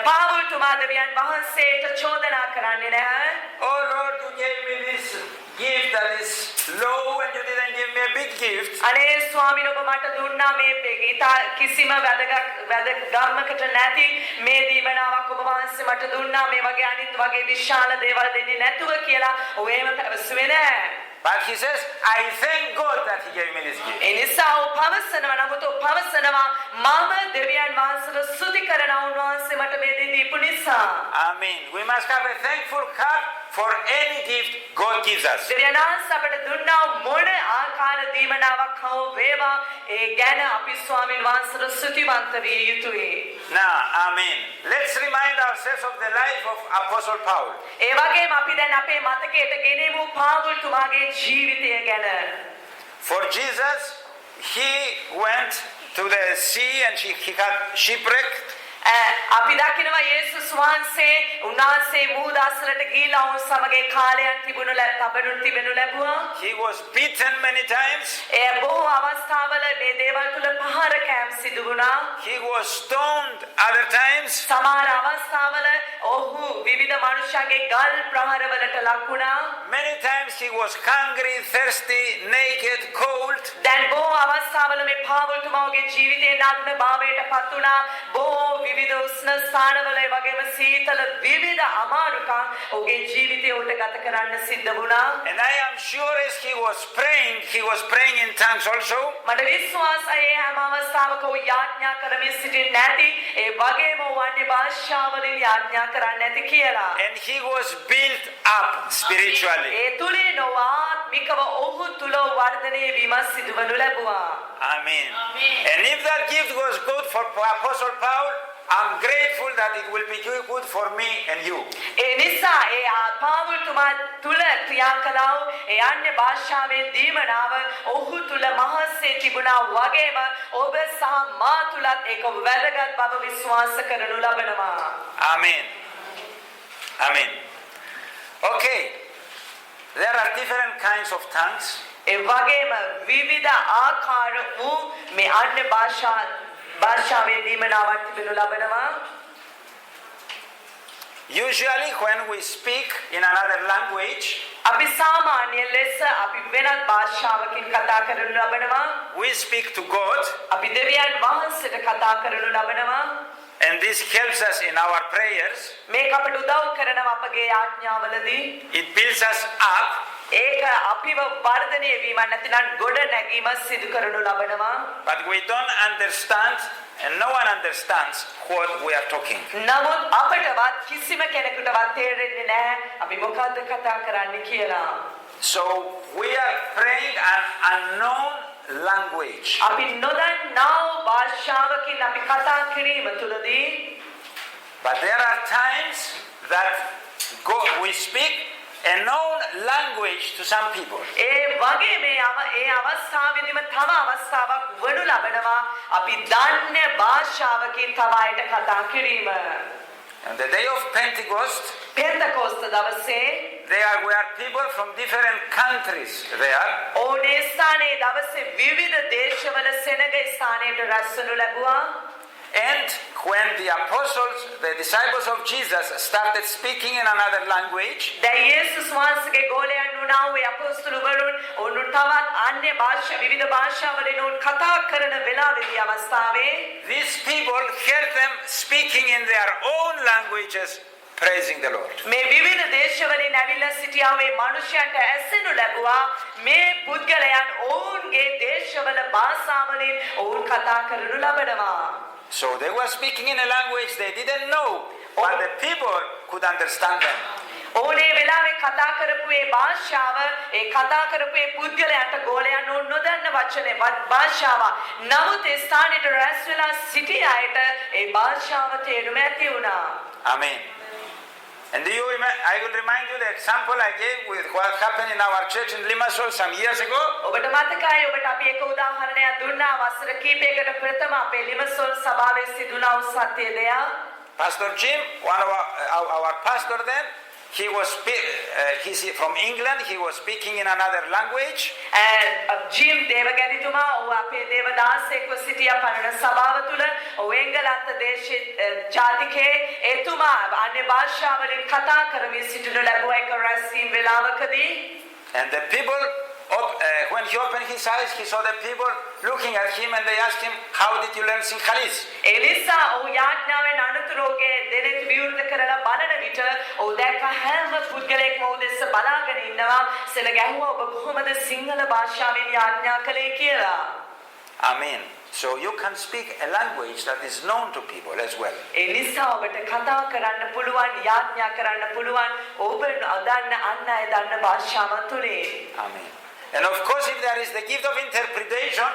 පාවුල්තුමා දෙවියන් වහන්සේට චෝදනා කරන්නේ නැහැ. Oh Lord, you gave me this gift that is low and you didn't give me a big gift. අනේ ස්වාමීන් ඔබ මට දුන්නා මේ කිසිම වැදගත්කමකට නැති මේ දීමනාවක් ඔබ වහන්සේ මට දුන්නා මේ වගේ අනිත් වගේ විශාල දේවල් දෙන්නේ නැතුව කියලා ඔය එහෙම පැවසුවේ නැහැ. But he says, I thank God that he gave me this gift. ඒ නිසා ඔව් පවසනවා නමුත් ඔව් පවසනවා මම දෙවියන් වහන්සේට ස්තුති කරනවා උන්වහන්සේ මට මේ දේ දීපු නිසා. Amen. We must have a thankful heart for any gift God gives us. දෙවියන් වහන්සේ අපට දුන්නා මොන ආකාර දීමනාවක් හෝ වේවා ඒ ගැන අපි ස්වාමීන් වහන්සේට ස්තුතිවන්ත විය යුතුයි. Now, amen. Let's remind ourselves of the life of Apostle Paul. ඒ වගේම අපි දැන් අපේ මතකයට ගෙනෙමු පාවුල්තුමාගේ ජීවිතය ගැන. For Jesus, he went to the sea and he got shipwrecked. අපි දකිනවා යේසුස් වහන්සේ උන්වහන්සේ මුහුදාසලට ගිහිලා වුන් සමග කාලයක් තිබෙනු ලැබුවා. He was beaten many times. ඒ බොහෝ අවස්ථාවල මේ දේවල් තුල පහර කෑම් සිදු වුණා. He was stoned other times. සමහර අවස්ථාවල ඔහු විවිධ මනුෂ්‍යයන්ගේ ගල් ප්‍රහාරවලට ලක් වුණා. Many times he was hungry, thirsty, naked, cold. දැන් බොහෝ අවස්ථාවල මේ පාවුල්තුමාගේ ජීවිතේ නග්න භාවයට පත් වුණා. බොහෝ විවිධ උෂ්ණ ස්ථානවල ඒ වගේම සීතල විවිධ අමාරුකම් ඔහුගේ ජීවිතේ උට ගත කරන්න සිද්ධ වුණා. And I am sure as he was praying in tongues also. මට විශ්වාසයි ඒ හැම අවස්ථාවක ඔහු යාඥා කරමින් සිටින්නේ නැති ඒ වගේම ඔහු අන්‍ය භාෂාවලින් යාඥා කරන්නේ නැති කියලා. And he was built up spiritually. ඒ තුලින් ඔහු ආත්මිකව ඔහු තුල වර්ධනය වීම සිදුවනු ලැබුවා. Amen. And if that gift was good for Apostle Paul, I'm grateful that it will be good for me and you. ඒ නිසා ඒ පාවුල්තුමා තුල ක්‍රියා කළා වූ ඒ අන්‍ය භාෂාවේ දීමනාව ඔහු තුල මහත්සේ තිබුණා වගේම ඔබ සහ මා තුලත් ඒක වැදගත් බව විශ්වාස කරනු ලබනවා. Amen. Amen. Okay. There are different kinds of tongues. ඒ වගේම විවිධ ආකාර වූ මේ අන්‍ය භාෂාවේ දීමනාවක් තිබෙනු ලබනවා. Usually when we speak in another language, අපි සාමාන්‍ය ලෙස අපි වෙනත් භාෂාවකින් කතා කරනු ලබනවා. we speak to God. අපි දෙවියන් වහන්සේට කතා කරනු ලබනවා. And this helps us in our prayers. මේක අපට උදව් කරනවා අපගේ යාඥාවලදී. It builds us up. ඒක අපිව වර්ධනය වීම නැතිනම් ගොඩ නැගීම සිදු කරනු ලබනවා. But we don't understand and no one understands what we are talking. නමුත් අපටවත් කිසිම කෙනෙකුටවත් තේරෙන්නේ නැහැ අපි මොකද්ද කතා කරන්නේ කියලා. So we are praying an unknown language. අපි නොදන්නා භාෂාවකින් අපි කතා කිරීම තුළදී But there are times that we speak a known language to some people. ඒ වගේ මේ ඒ අවස්ථාවේදීම තව අවස්ථාවක් වනු ලබනවා අපි දන්නේ භාෂාවකින් තව අයට කතා කිරීම. On the day of Pentecost, පෙන්තකොස්ත දවසේ there were people from different countries there. ඕනේ ස්ථානයේ දවසේ විවිධ දේශවල සෙනග ස්ථානයට රැස්වනු ලැබුවා. And when the apostles, the disciples of Jesus, started speaking in another language, දැන් යේසුස් වහන්සේගේ ගෝලයන් වුණා වූ අපොස්තුලවරුන් උන් තවත් අන්‍ය භාෂා විවිධ භාෂාවලින් උන් කතා කරන වෙලාවේදී අවස්ථාවේ these people heard them speaking in their own languages, praising the Lord. මේ විවිධ දේශවලින් ඇවිල්ලා සිටියා මේ මිනිසයන්ට ඇසෙනු ලැබුවා මේ පුද්ගලයන් ඔවුන්ගේ දේශවල භාෂාවලින් ඔවුන් කතා කරනු ලබනවා. So they were speaking in a language they didn't know, but the people could understand them. ඕනේ වෙලාවේ කතා කරපු ඒ භාෂාව ඒ කතා කරපු ඒ පුද්ගලයාට ගෝලයන් ඕන නොදන්න වචනේ භාෂාව නමුත් ඒ ස්ථානෙට රැස් වෙලා සිටි අයට ඒ භාෂාව තේරුම ඇති වුණා. Amen. And I will remind you the example I gave with what happened in our church in Limassol some years ago. ඔබට මතකයි ඔබට අපි එක උදාහරණයක් දුන්නා වසර කිහිපයකට ප්‍රථම අපේ ලිමසොල් සභාවේ සිදුනා වූ සත්‍ය දෙයක්. Pastor Jim, one of our pastor then, he's from England. He was speaking in another language. Jim දේවගැනිතුමා ඔහු අපේ දේවදාසයෙක්ව සිටියා පරණ සභාව තුල. ඔහු එංගලන්ත දේශයේ ජාතිකේ එතුමා අන්‍ය භාෂාවලින් කතා කරමින් සිටිනු ලැබුවා එක රැස්වීම වෙලාවකදී. And the people, when he opened his eyes, he saw the people looking at him and they asked him, "How did you learn Sinhalese?" එනිසා ඔහු යාඥාවෙන් අනුතරෝගේ දෙනෙත් විවෘත කරලා බලන විට ඔහු දැක්ක හැම පුද්ගලයෙක්ම ඔහු දෙස බලාගෙන ඉන්නවා. සෙල ගැහුවා ඔබ කොහොමද සිංහල භාෂාවෙන් යාඥා කළේ කියලා. Amen. So you can speak a language that is known to people as well. එනිසා ඔබට කතා කරන්න පුළුවන් යාඥා කරන්න පුළුවන් ඔබ දන්න අන් අය දන්න භාෂාව තුලින්. Amen. And of course, if there is the gift of interpretation,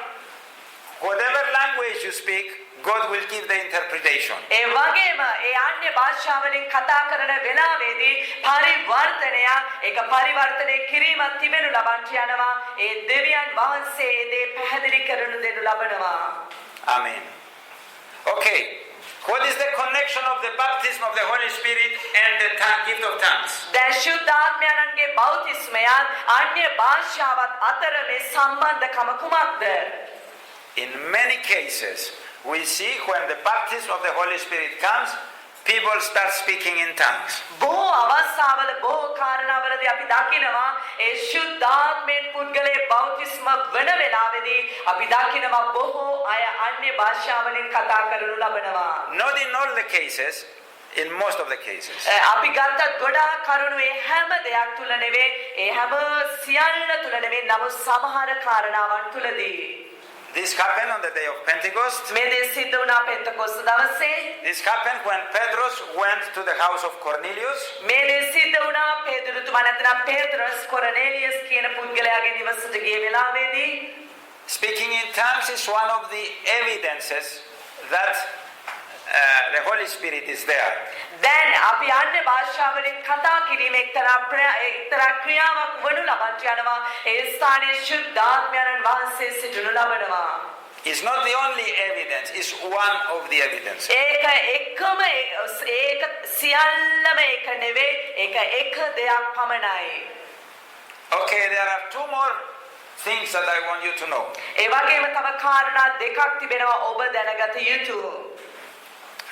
whatever language you speak, God will give the interpretation. ඒ වගේම ඒ අන්‍ය භාෂාවලින් කතා කරන වෙලාවේදී පරිවර්තනය ඒක පරිවර්තනය කිරීමක් තිබෙනු ලබන්ට යනවා. ඒ දෙවියන් වහන්සේ ඒ පැහැදිලි කරනු දෙනු ලබනවා. Amen. Okay. What is the connection of the baptism of the Holy Spirit and the gift of tongues? දැන් ශුද්ධාත්මයන්ගේ බෞතිස්මයත් අන්‍ය භාෂාවත් අතර මේ සම්බන්ධකම කුමක්ද? In many cases, we see when the baptism of the Holy Spirit comes, people start speaking in tongues. බොහෝ අවස්ථාවල බොහෝ කාරණාවලදී අපි දකිනවා ඒ ශුද්ධාත්මයෙන් පුද්ගලයේ බෞතිස්ම වන වෙලාවේදී අපි දකිනවා බොහෝ අය අන්‍ය භාෂාවලින් කතා කරනු ලබනවා. Not in all the cases, in most of the cases. අපි ගත්තත් ගොඩාක් කරුණු ඒ හැම දෙයක් තුල නෙවෙයි ඒ හැම සියල්ල තුල නෙවෙයි නමුත් සමහර කාරණාවන් තුලදී. This happened on the day of Pentecost. මේ දේ සිද්ධ වුණා පෙන්තකොස්ත දවසේ. This happened when Petrus went to the house of Cornelius. මේ දේ සිද්ධ වුණා පේතුරුතුමා නැත්නම් පේත්‍රස් කොර්නේලියස් කියන පුද්ගලයාගේ නිවසට ගිය වෙලාවේදී. Speaking in tongues is one of the evidences that the Holy Spirit is there. දැන් අපි අන්‍ය භාෂාවලින් කතා කිරීම එක්තරා ක්‍රියාවක් වනු ලබන්ට යනවා. ඒ ස්ථානයේ ශුද්ධාත්මයන් වහන්සේ සිටිනු ලබනවා. It's not the only evidence, it's one of the evidences. ඒක එකම ඒක සියල්ලම එක නෙවෙයි ඒක එක දෙයක් පමණයි. Okay, there are two more things that I want you to know. ඒ වගේම තව කාරණා දෙකක් තිබෙනවා ඔබ දැනගත යුතු.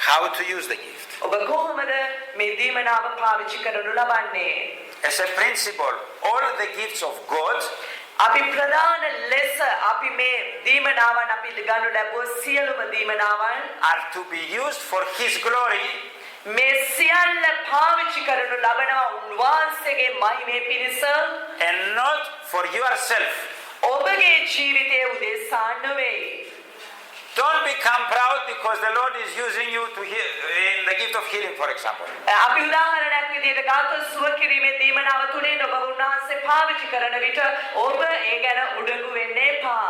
How to use the gift. ඔබ කොහොමද මේ දීමනාව පාවිච්චි කරනු ලබන්නේ? As a principle, all the gifts of God අපි ප්‍රධාන ලෙස අපි මේ දීමනාවන් අපි ගනු ලැබුව සියලුම දීමනාවන් are to be used for His glory. මේ සියල්ල පාවිච්චි කරනු ලබනවා උන්වහන්සේගේ මහිමේ පිණිස and not for yourself. ඔබගේ ජීවිතයේ උදෙසා නෙවෙයි. Don't become proud because the Lord is using you to heal in the gift of healing, for example. අපි උදාහරණයක් විදිහට ගත්තොත් සුව කිරීමේ දීමනාව තුලින් ඔබ උන්වහන්සේ පාවිච්චි කරන විට ඔබ ඒ ගැන උඩඟු වෙන්න එපා.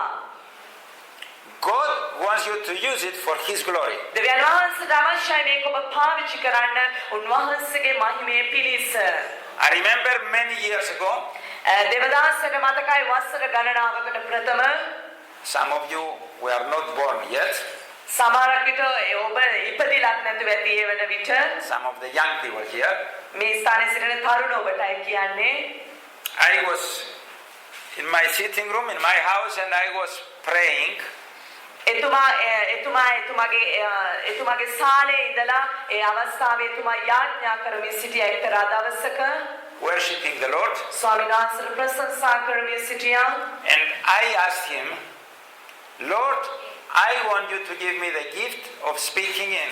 God wants you to use it for His glory. දෙවියන් වහන්සේට අවශ්‍යයි මේක ඔබ පාවිච්චි කරන්න උන්වහන්සේගේ මහිමේ පිණිස. I remember many years ago, දේවදාසට මතකයි වසර ගණනාවකට ප්‍රථම some of you were not born yet. සමහරක් විට ඔබ ඉපදිලත් නැතුව ඇති ඒ වන විට Some of the young people here. මේ ස්ථානයේ සිටින තරුණ ඔබටයි කියන්නේ. I was in my sitting room in my house and I was praying එතුමාගේ සාලේ ඉඳලා ඒ අවස්ථාවේ එතුමා යාඥා කරමින් සිටියා එක්තරා දවසක worshiping the Lord. ස්වාමීන් වහන්සේට ප්‍රශංසා කරමින් සිටියා. And I asked him, Lord, I want you to give me the gift of speaking in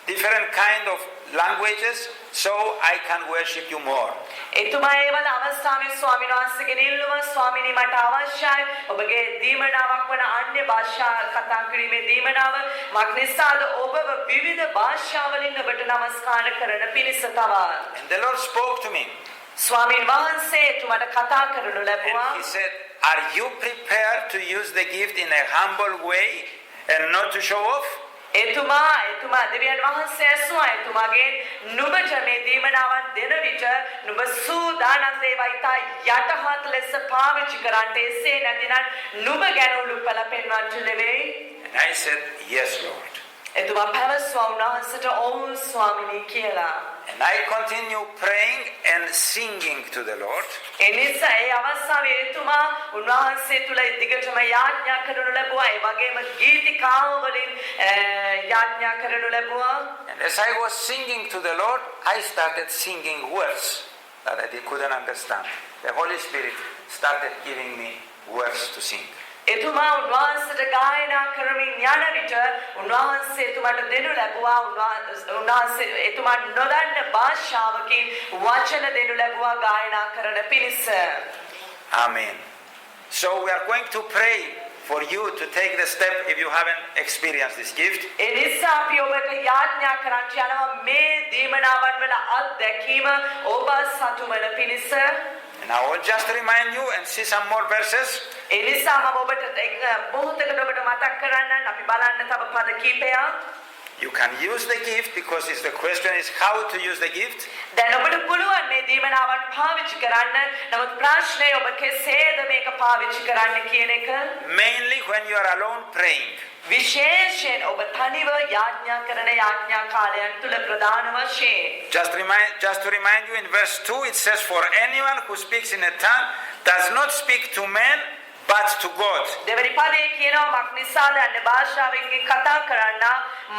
different kind of languages so I can worship you more. එතුමා ඒ වල අවස්ථාවේ ස්වාමීන් වහන්සේගෙන් ඉල්ලුවා ස්වාමීනි මට අවශ්‍යයි ඔබගේ දීමනාවක් වන අන්‍ය භාෂා කතා කිරීමේ දීමනාව මක් නිසාද ඔබව විවිධ භාෂාවලින් ඔබට නමස්කාර කරන පිණිස තවා. And the Lord spoke to me. ස්වාමීන් වහන්සේ එතුමාට කතා කරනු ලැබුවා. And he said, are you prepared to use the gift in a humble way and not to show off? එතුමා දෙවියන් වහන්සේ ඇසුවා එතුමාගේ නුඹට මේ දීමනාවන් දෙන විට නුඹ සූදානම් වේවා ඉතා යටහත් ලෙස පාවිච්චි කරන්න එසේ නැතිනම් නුඹ ගැන උළුප්පල පෙන්වන්නට නෙවෙයි. And I said, yes, Lord. එතුමා පැවසුවා උන්වහන්සේට ඔව් ස්වාමිනී කියලා. And I continue praying and singing to the Lord. එනිසා ඒ අවස්ථාවේ එතුමා උන්වහන්සේ තුල දිගටම යාඥා කරනු ලැබුවා. ඒ වගේම ගීතිකාව වලින් යාඥා කරනු ලැබුවා. And as I was singing to the Lord, I started singing words that I couldn't understand. The Holy Spirit started giving me words to sing. එතුමා උන්වහන්සේට ගායනා කරමින් යන විට උන්වහන්සේ එතුමාට දෙනු ලැබුවා උන්වහන්සේ එතුමා නොදන්න භාෂාවකින් වචන දෙනු ලැබුවා ගායනා කරන පිණිස. Amen. So we are going to pray for you to take the step if you haven't experienced this gift. එනිසා අපි ඔබට යාඥා කරන්න යනවා මේ දීමනාවන් වල අත්දැකීම ඔබ සතු වන පිණිස. And I will just remind you and see some more verses. එනිසා මම ඔබට බොහෝතකට ඔබට මතක් කරන්න අපි බලන්න තව පද කීපයක්. You can use the gift because the question is how to use the gift. දැන් ඔබට පුළුවන් මේ දීමනාවන් පාවිච්චි කරන්න. නමුත් ප්‍රශ්නේ ඔබ කෙසේද මේක පාවිච්චි කරන්න කියන එක. Mainly when you are alone praying. විශේෂයෙන් ඔබ තනිව යාඥා කරන යාඥා කාලයන් තුල ප්‍රධාන වශයෙන්. Just to remind you, in verse 2 it says, for anyone who speaks in a tongue does not speak to men but to God. දෙවනි පදයේ කියනවා මක් නිසාද අන්‍ය භාෂාවෙන් කතා කරන්න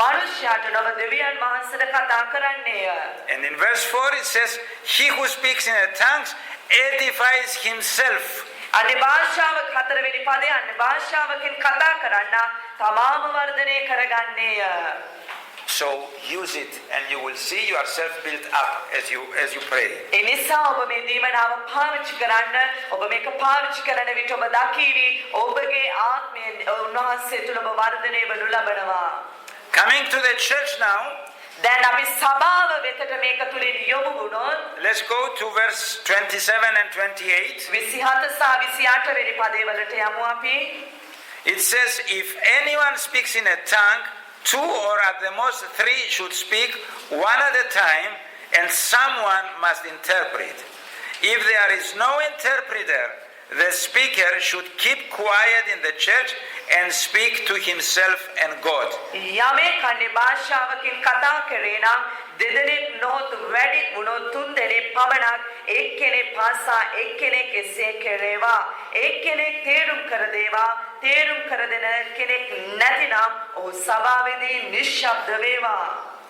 මනුෂ්‍යයාට නොව දෙවියන් වහන්සේට කතා කරන්නේය. And in verse 4 it says, he who speaks in a tongue edifies himself. අන්‍ය භාෂාවක හතරවෙනි පදයේ අන්‍ය භාෂාවකින් කතා කරන්න තමාම වර්ධනය කරගන්නේය. So use it and you will see yourself built up as you pray. එනිසා ඔබ මේ දීමනාව පාවිච්චි කරන්න ඔබ මේක පාවිච්චි කරන විට ඔබ දකිවි ඔබගේ ආත්මය උන්වහන්සේ තුල ඔබ වර්ධනය වෙනු ලබනවා. Coming to the church now. දැන් අපි සභාව වෙතට මේක තුලින් යොමු වුණොත් let's go to verse 27 and 28. 27 සහ 28 වෙනි පදේ වලට යමු අපි. It says, if anyone speaks in a tongue, 2 or at the most 3 should speak one at a time, and someone must interpret. If there is no interpreter, the speaker should keep quiet in the church and speak to himself and God. යමෙක් අන්‍ය භාෂාවකින් කතා කරේ නම් දෙදෙනෙක් නොහොත් වැඩි වුණොත් 3 දෙනෙක් පමණක් එක්කෙනෙක් භාෂා එක්කෙනෙක් එසේ කෙරේවා. එක්කෙනෙක් තේරුම් කර දේවා. තේරුම් කර දෙන කෙනෙක් නැතිනම් ඔහු සභාවේදී නිශ්ශබ්ද වේවා.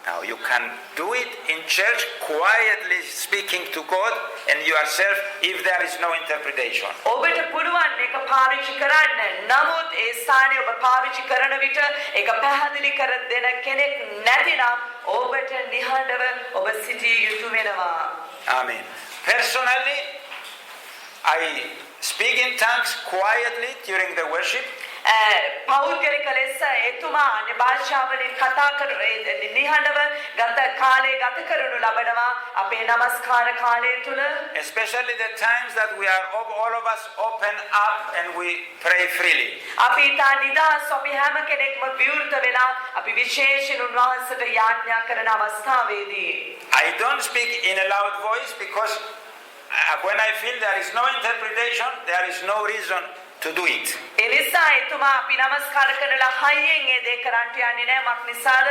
Now you can do it in church quietly speaking to God and yourself if there is no interpretation. ඔබට පුළුවන් මේක පාවිච්චි කරන්න. නමුත් ඒ ස්ථානයේ ඔබ පාවිච්චි කරන විට ඒක පැහැදිලි කර දෙන කෙනෙක් නැතිනම් ඔබට නිහඬව ඔබ සිටිය යුතු වෙනවා. Amen. Personally, I speak in tongues quietly during the worship. පෞද්ගලික ලෙස එතුමා අන්‍ය භාෂාවලින් කතා කරන නිහඬව ගත කාලය ගත කරනු ලබනවා අපේ නමස්කාර කාලය තුල. Especially the times that we are all of us open up and we pray freely. අපි තා නිදාස් අපි හැම කෙනෙක්ම විවෘත වෙලා අපි විශේෂයෙන් උන්වහන්සේට යාඥා කරන අවස්ථාවේදී I don't speak in a loud voice because when I feel there is no interpretation, there is no reason to do it. එනිසා එතුමා අපි නමස්කාර කරලා හයියෙන් ඒ දේ කරන්ට යන්නේ නැහැ. මක් නිසාද?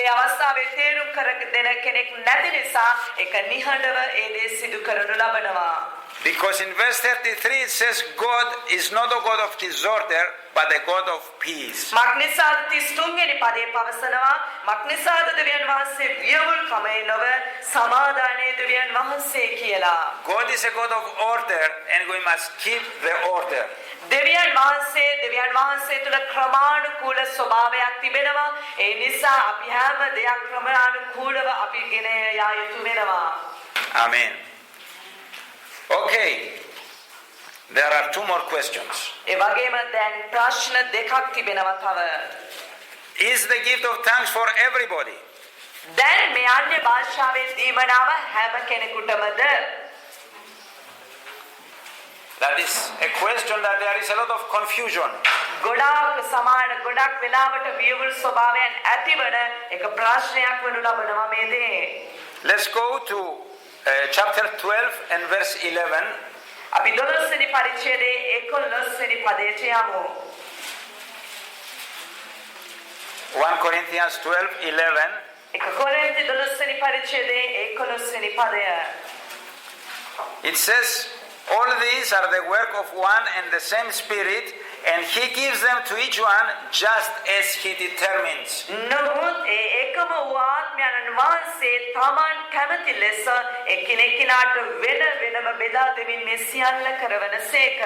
ඒ අවස්ථාවේ තේරුම් කර දෙන කෙනෙක් නැති නිසා ඒක නිහඬව ඒ දේ සිදු කරනු ලබනවා. Because in verse 33 it says God is not a God of disorder but a God of peace. මක්නිසාද 33 වෙනි පදයේ පවසනවා මක්නිසාද දෙවියන් වහන්සේ වියවුල් කමේ නොව සමාදානයේ දෙවියන් වහන්සේ කියලා. God is a God of order and we must keep the order. දෙවියන් වහන්සේ තුල ක්‍රමානුකූල ස්වභාවයක් තිබෙනවා. ඒ නිසා අපි හැම දෙයක් ක්‍රමානුකූලව අපි ගෙන යා යුතු වෙනවා. Amen. Okay. There are two more questions. ඒ වගේම දැන් ප්‍රශ්න දෙකක් තිබෙනවා තව. Is the gift of tongues for everybody? දැන් මේ අන්‍ය භාෂාවේ දීමනාව හැම කෙනෙකුටමද? That is a question that there is a lot of confusion. ගොඩක් වෙලාවට වියවුල් ස්වභාවයන් ඇතිවන එක ප්‍රශ්නයක් වනු ලබනවා මේ දේ. Let's go to chapter 12 and verse 11. අපි 12 වෙනි පරිච්ඡේදයේ 11 වෙනි පදයට යමු. 1 Corinthians 12:11. 1 කොරින්ති 12 වෙනි පරිච්ඡේදයේ 11 වෙනි පදය. It says, all these are the work of one and the same Spirit, and He gives them to each one just as He determines. නමුත් ඒ එකම ආත්මයන් වහන්සේ තමන් කැමති ලෙස එකිනෙකිනාට වෙනම බෙදා දෙමින් මේ සියල්ල කරවනසේක.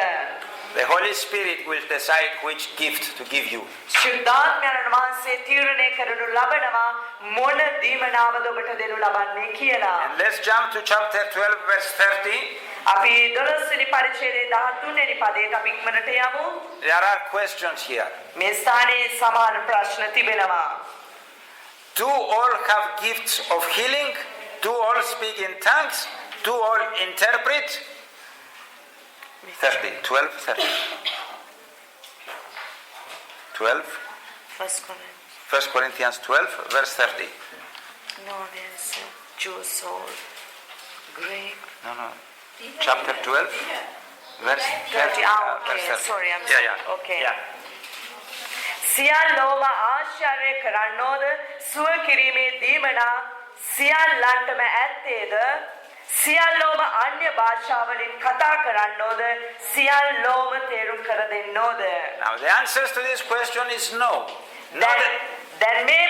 The Holy Spirit will decide which gift to give you. ශුද්ධාත්මයන් වහන්සේ තීරණය කරනු ලබනවා මොන දීමනාවද ඔබට දෙනු ලබන්නේ කියලා. And let's jump to chapter 12 verse 30. අපි 12 වෙනි පරිච්ඡේදයේ 13 වෙනි පදයට අපි ඉක්මනට යමු. There are questions here. මේ ස්ථානයේ සමාන ප්‍රශ්න තිබෙනවා. Do all have gifts of healing? Do all speak in tongues? Do all interpret? 30, 12, 30. 12. 1 Corinthians 12, verse 30. No, there's Jews or Greek. No. Chapter 12, verse 30. Okay, sorry, I'm sorry. sorry. Okay. Yeah. සියල්ලෝම ආශ්චර්ය කරන්නෝද සුව කිරීමේ දීමනා සියල්ලන්ටම ඇත්තේද සියල්ලෝම අන්‍ය භාෂාවලින් කතා කරන්නෝද සියල්ලෝම තේරුම් කර දෙන්නෝද. Now the answers to this question is no. දැන් මේ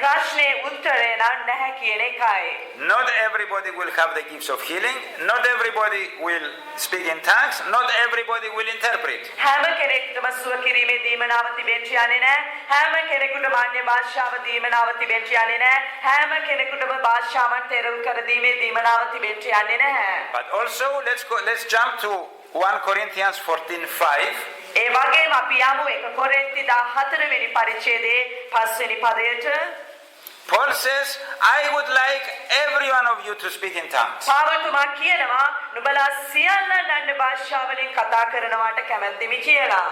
ප්‍රශ්නේ උත්තරේ නම් නැහැ කියන එකයි. Not everybody will have the gifts of healing. Not everybody will speak in tongues. Not everybody will interpret. හැම කෙනෙකුටම සුව කිරීමේ දීමනාව තිබෙන්න යන්නේ නැහැ. හැම කෙනෙකුටම අන්‍ය භාෂාව දීමනාව තිබෙන්න යන්නේ නැහැ. හැම කෙනෙකුටම භාෂාවන් තේරුම් කර දීමේ දීමනාව තිබෙන්න යන්නේ නැහැ. But also let's jump to 1 Corinthians 14:5. ඒ වගේම අපි යමු 1 කොරින්ති 14 වෙනි පරිච්ඡේදයේ 5 වෙනි පදයට. Paul says, I would like every one of you to speak in tongues. පාවතුමා කියනවා නුඹලා සියල්ලන් අන්‍ය භාෂාවලින් කතා කරනවාට කැමැතිමි කියලා.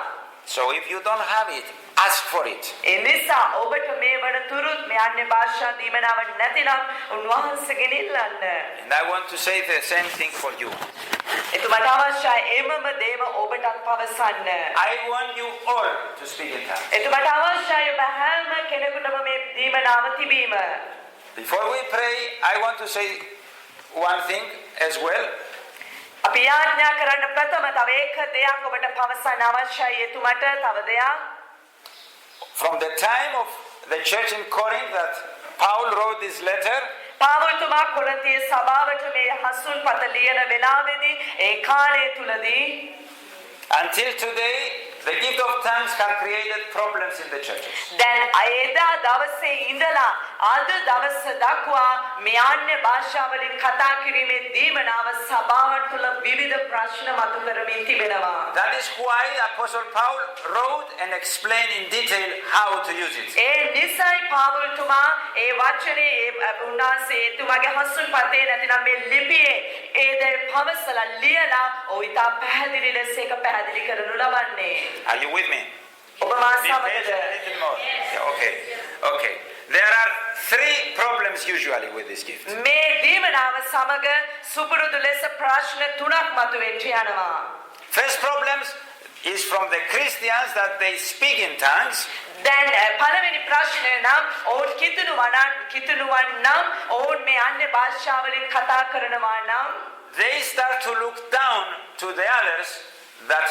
So if you don't have it, ask for it. ඒ නිසා ඔබට මේ වන තුරුත් මේ අන්‍ය භාෂා දීමනාව නැතිනම් උන්වහන්සේගෙන් ඉල්ලන්න. And I want to say the same thing for you. එතුමාට අවශ්‍යයි එමම දේම ඔබටත් පවසන්න. I want you all to speak in tongues. එතුමාට අවශ්‍යයි ඔබ හැම කෙනෙකුටම මේ දීමනාව තිබීම. Before we pray, I want to say one thing as well. අපි යාඥා කරන්න ප්‍රථම තව එක දෙයක් ඔබට පවසන්න අවශ්‍යයි එතුමාට තව දෙයක්. From the time of the church in Corinth that Paul wrote this letter, පාවතුමා කොරින්ති සභාවට මේ හසුන් පත ලියන වෙලාවේදී ඒ කාලය තුලදී until today, the gift of tongues have created problems in the churches. දැන් එදා දවසේ ඉඳලා අද දවස දක්වා මේ අන්‍ය භාෂාවලින් කතා කිරීමේ දීමනාව සභාවන් තුල විවිධ ප්‍රශ්න මතු කරමින් තිබෙනවා. That is why Apostle Paul wrote and explained in detail how to use it. ඒ නිසයි පාවල්තුමා ඒ වචනේ උන්වහන්සේ එතුමාගේ හසුන් පතේ නැතිනම් මේ ලිපියේ ඒ දේ පවසලා ලියලා ඔයිතා පැහැදිලි ලෙස ඒක පැහැදිලි කරනු ලබන්නේ. Are you with me? ඔබ මා Be patient සමගද? a little more. Yeah, okay. There are 3 problems usually with this gift. මේ දීමනාව සමග සුපුරුදු ලෙස ප්‍රශ්න 3ක් මතුවෙන්න යනවා. First problems is from the Christians that they speak in tongues. දැන් පළවෙනි ප්‍රශ්නය නම් ඔවුන් කිතුණුවන් නම් ඔවුන් මේ අන්‍ය භාෂාවලින් කතා කරනවා නම් they start to look down to the others that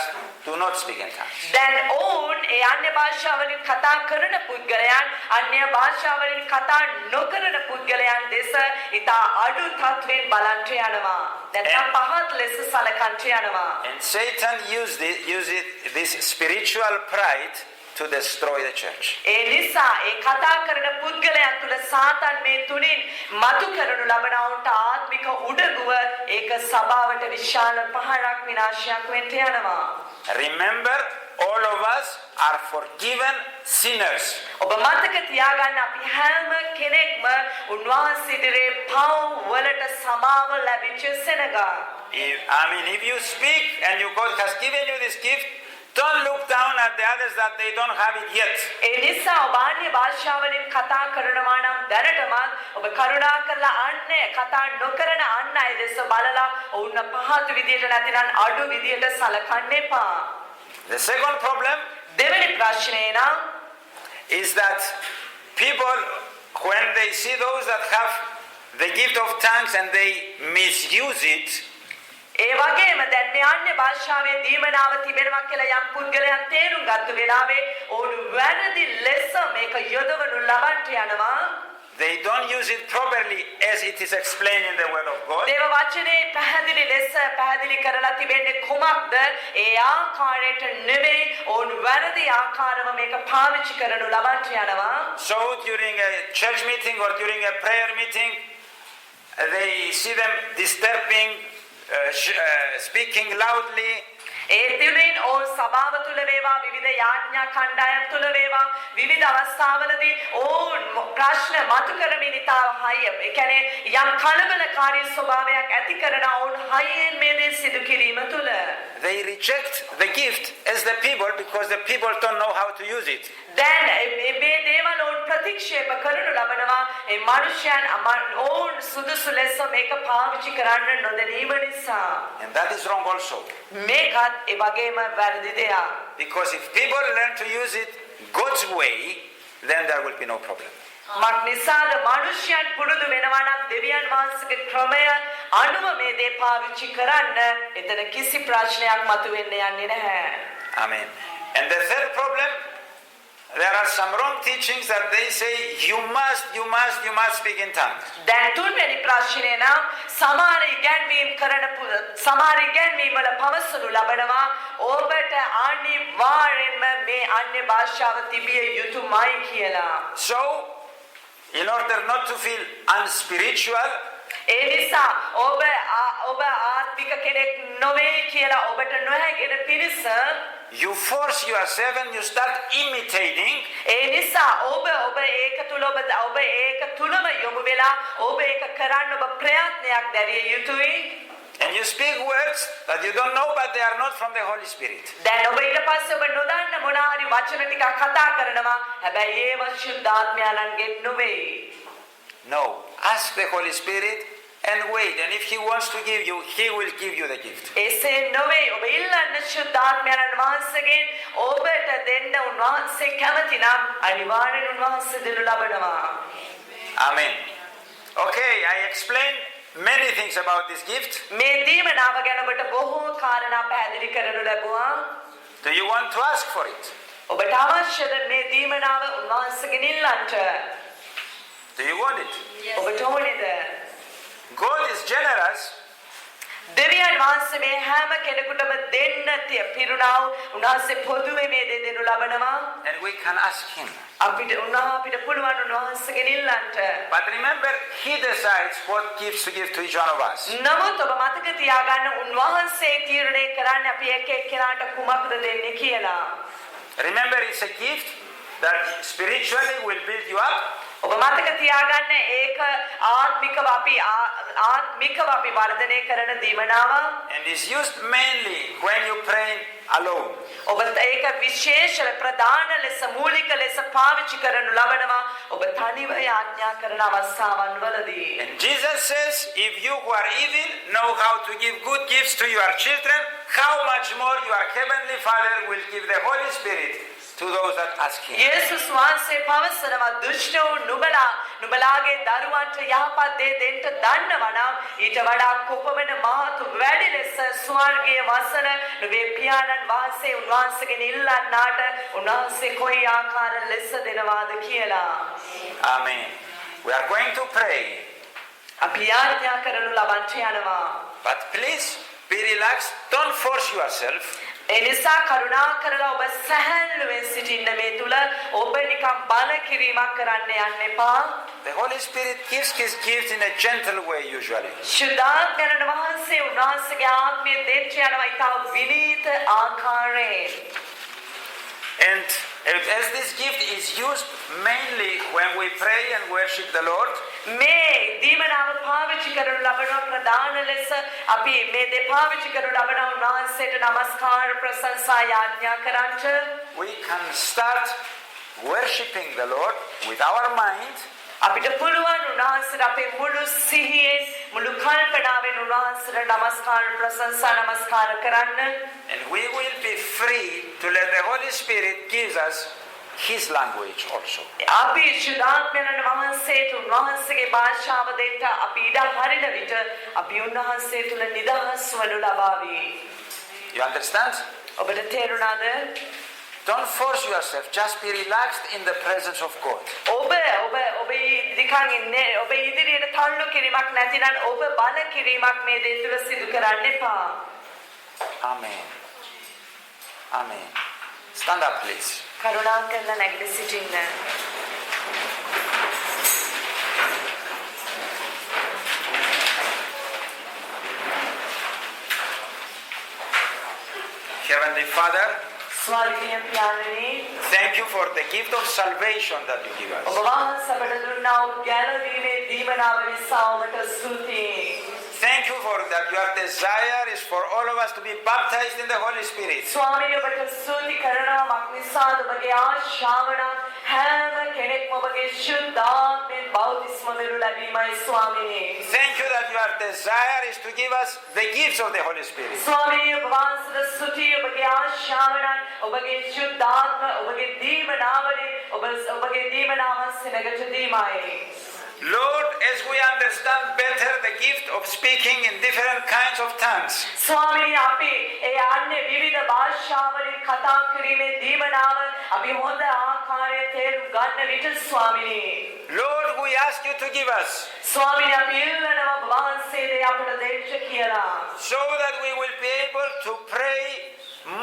do not speak in tongues. දැන් ඔවුන් ඒ අන්‍ය භාෂාවලින් කතා කරන පුද්ගලයන් අන්‍ය භාෂාවලින් කතා නොකරන පුද්ගලයන් දෙස ඉතා අඩු තත්වෙන් බලන්ට යනවා. නැත්නම් පහත් ලෙස සලකන්ට යනවා. And Satan uses this spiritual pride to destroy the church. ඒ නිසා ඒ කතා කරන පුද්ගලයන් තුළ සාතන් මේ තුලින් මතු කරනු ලබන උන්ට ආත්මික උඩගුව ඒක සභාවට විශාල පහරක් විනාශයක් වෙන්න යනවා. Remember, all of us are forgiven sinners. ඔබ මතක තියාගන්න අපි හැම කෙනෙක්ම උන්වහන්සේ ඉදිරියේ පව් වලට සමාව ලැබිච්ච සෙනඟා. If you speak and God has given you this gift, don't look down at the others that they don't have it yet. ඒ නිසා ඔබ අන්‍ය භාෂාවලින් කතා කරනවා නම් දැනටමත් ඔබ කරුණා කරලා අන්නේ කතා නොකරන අන් අය දෙස බලලා ඔවුන් පහත් විදියට නැතිනම් අඩු විදියට සලකන්න එපා. The second problem දෙවෙනි ප්‍රශ්නය නම් is that people, when they see those that have the gift of tongues and they misuse it, ඒ වගේම දැන් මේ අන්‍ය භාෂාවේ දීමනාව තිබෙනවා කියලා යම් පුද්ගලයන් තේරුම් ගත්ත වෙලාවේ ඔවුන් වැරදි ලෙස මේක යොදවනු ලබන්ට යනවා. they don't use it properly as it is explained in the word of God. දේව වචනේ පැහැදිලි ලෙස පැහැදිලි කරලා තිබෙන්නේ කුමක්ද? ඒ ආකාරයට නෙවෙයි ඔවුන් වැරදි ආකාරව මේක පාවිච්චි කරනු ලබන්ට යනවා. So during a church meeting or during a prayer meeting, they see them disturbing, speaking loudly. ඒ තුලින් ඔවුන් සභාව තුල වේවා විවිධ යාඥා කණ්ඩායම් තුල වේවා විවිධ අවස්ථාවලදී ඔවුන් ප්‍රශ්න මතු කරමින් ඉතා හයිය ඒ කියන්නේ යම් කලබලකාරී ස්වභාවයක් ඇති කරන ඔවුන් හයියෙන් මේ දේ සිදු කිරීම තුල They reject the gift as the people because the people don't know how to use it. දැන් මේ දේවල් ඔවුන් ප්‍රතික්ෂේප කරනු ලබනවා ඒ මිනිසයන් ඔවුන් සුදුසු ලෙස මේක පාවිච්චි කරන්න නොදැනීම නිසා. And that is wrong also. මේකත් ඒ වගේම වැරදි දෙයක්. Because if people learn to use it God's way, then there will be no problem. මක්නිසාද මිනිසයන් පුරුදු වෙනවා නම් දෙවියන් වහන්සේගේ ක්‍රමය අනුව මේ දේ පාවිච්චි කරන්න එතන කිසි ප්‍රශ්නයක් මතුවෙන්න යන්නේ නැහැ. Amen. And the third problem, there are some wrong teachings that they say you must speak in tongues. දැන් තුන්වෙනි ප්‍රශ්නේ නම් සමහර ඉගැන්වීම් වල පවසනු ලබනවා ඔබට අනිවාර්යෙන්ම මේ අන්‍ය භාෂාව තිබිය යුතුමයි කියලා. So, in order not to feel unspiritual, ඒ නිසා ඔබ ආත්මික කෙනෙක් නොවේ කියලා ඔබට නොහැගෙන පිරිස you force yourself and you start imitating. ඒ නිසා ඔබ ඒක තුලම යොමු වෙලා ඔබ ඒක කරන්න ඔබ ප්‍රයත්නයක් දැරිය යුතුයි. And you speak words that you don't know but they are not from the Holy Spirit. දැන් ඔබ ඊට පස්සේ ඔබ නොදන්න මොනාරි වචන ටිකක් කතා කරනවා. හැබැයි ඒව ශුද්ධාත්මයන්ගෙන් නෙවෙයි. No, ask the Holy Spirit and wait, and if he wants to give you, he will give you the gift. එසේ නොවේ ඔබ ඉල්ලන්න ශුද්ධාත්මයන් වහන්සේගෙන් ඔබට දෙන්න උන්වහන්සේ කැමති නම් අනිවාර්යෙන් උන්වහන්සේ දෙනු ලබනවා. Amen. Okay, I explained many things about this gift. මේ දීමනාව ගැන ඔබට බොහෝ කාරණා පැහැදිලි කරනු ලැබුවා. Do you want to ask for it? ඔබට අවශ්‍යද මේ දීමනාව උන්වහන්සේගෙන් ඉල්ලන්න? Do you want it? ඔබට ඕනේද? God is generous. දෙවියන් වහන්සේ මේ හැම කෙනෙකුටම දෙන්න පිරුණාව උන්වහන්සේ පොදුවේ මේ දේ දෙනු ලබනවා. And we can ask him. අපිට පුළුවන් උන්වහන්සේගෙන් ඉල්ලන්න. But remember, he decides what gifts to give to each one of us. නමුත් ඔබ මතක තියාගන්න උන්වහන්සේ තීරණය කරන්නේ අපි එක එක්කෙනාට කුමක්ද දෙන්නේ කියලා. Remember, it's a gift that spiritually will build you up. ඔබ මතක තියාගන්න ඒක ආත්මිකව අපි වර්ධනය කරන දීමනාව. And is used mainly when you pray alone. ඔබ ඒක විශේෂ ප්‍රධාන ලෙස මූලික ලෙස පාවිච්චි කරනු ලබනවා ඔබ තනිව යාඥා කරන අවස්ථාවන් වලදී. And Jesus says, if you who are evil know how to give good gifts to your children, how much more your heavenly Father will give the Holy Spirit to those that ask him. යේසුස් වහන්සේ පවසනවා දුෂ්ට වූ නුඹලාගේ දරුවන්ට යහපත් දේ දෙන්න දන්නවා නම් ඊට වඩා කොපමණ මහත් වැඩි ලෙස ස්වර්ගීය වසන නුඹේ පියාණන් වහන්සේ උන්වහන්සේගෙන් ඉල්ලන්නාට උන්වහන්සේ කොයි ආකාර ලෙස දෙනවාද කියලා. Amen. We are going to pray. අපි යාඥා කරනු ලබන්ට යනවා. But please be relaxed. Don't force yourself. එනිසා කරුණා කරලා ඔබ සැහැල්ලුවෙන් සිටින්න මේ තුල ඔබ නිකම් බල කිරීමක් කරන්න යන්න එපා. The Holy Spirit gives his gifts in a gentle way usually. ශුද්ධාත්මයන් වහන්සේ උන්වහන්සේගේ ආත්මය දෙන්න යනවා ඉතා විනීත ආකාරයෙන්. And as this gift is used mainly when we pray and worship the Lord, මේ දීමනාව පාවිච්චි කරනු ලබන ප්‍රධාන ලෙස අපි මේ දෙපාවිච්චි කරනු ලබන උන්වහන්සේට නමස්කාර ප්‍රශංසා යාඥා කරන්ට we can start worshiping the Lord with our mind. අපිට පුළුවන් උන්වහන්සේට අපේ මුළු සිහියෙන් මුළු කල්පනාවෙන් උන්වහන්සේට නමස්කාර ප්‍රශංසා නමස්කාර කරන්න. And we will be free to let the Holy Spirit give us his language also. අපි ශුද්ධාත්මයන් වහන්සේට උන්වහන්සේගේ භාෂාව දෙන්න අපි ඉඩ හරින විට අපි උන්වහන්සේ තුල නිදහස් වනු ලබාවි. You understand? ඔබට තේරුණාද? Don't force yourself. Just be relaxed in the presence of God. ඔබ නිකන් ඉන්නේ ඔබ ඉදිරියට තල්ලු කිරීමක් නැතිනම් ඔබ බල කිරීමක් මේ දේ තුල සිදු කරන්න එපා. Amen. Amen. Stand up, please. කරුණා කරලා නැගිට සිටින්න. Heavenly Father, ස්වර්ගීය පියාණනි, thank you for the gift of salvation that you give us. ඔබ වහන්සේ අපට දුන්නා වූ ගැලවීමේ දීමනාව නිසා ඔබට ස්තුතියි. Thank you for that your desire is for all of us to be baptized in the Holy Spirit. ස්වාමීනි ඔබට ස්තුති කරනවා මක්නිසාද ඔබගේ ආශාව නම් හැම කෙනෙක්ම ඔබගේ ශුද්ධාත්මයෙන් බෞතිස්ම වෙනු ලැබීමයි ස්වාමීනි. Thank you that your desire is to give us the gifts of the Holy Spirit. ස්වාමීනි ඔබ වහන්සේට ස්තුතියි ඔබගේ ආශාව නම් ඔබගේ ශුද්ධාත්ම ඔබගේ දීමනාවලින් ඔබගේ දීමනාව සෙනගට දීමයි. Lord, as we understand better the gift of speaking in different kinds of tongues, ස්වාමීනි අපි ඒ අන්නේ විවිධ භාෂාවලින් කතා කිරීමේ දීමනාව අපි හොඳ ආකාරයෙන් තේරුම් ගන්න විට ස්වාමීනි Lord, we ask you to give us ස්වාමීනි අපි ඉල්ලනවා ඔබ වහන්සේ දේ අපට දෙන්න කියලා. so that we will be able to pray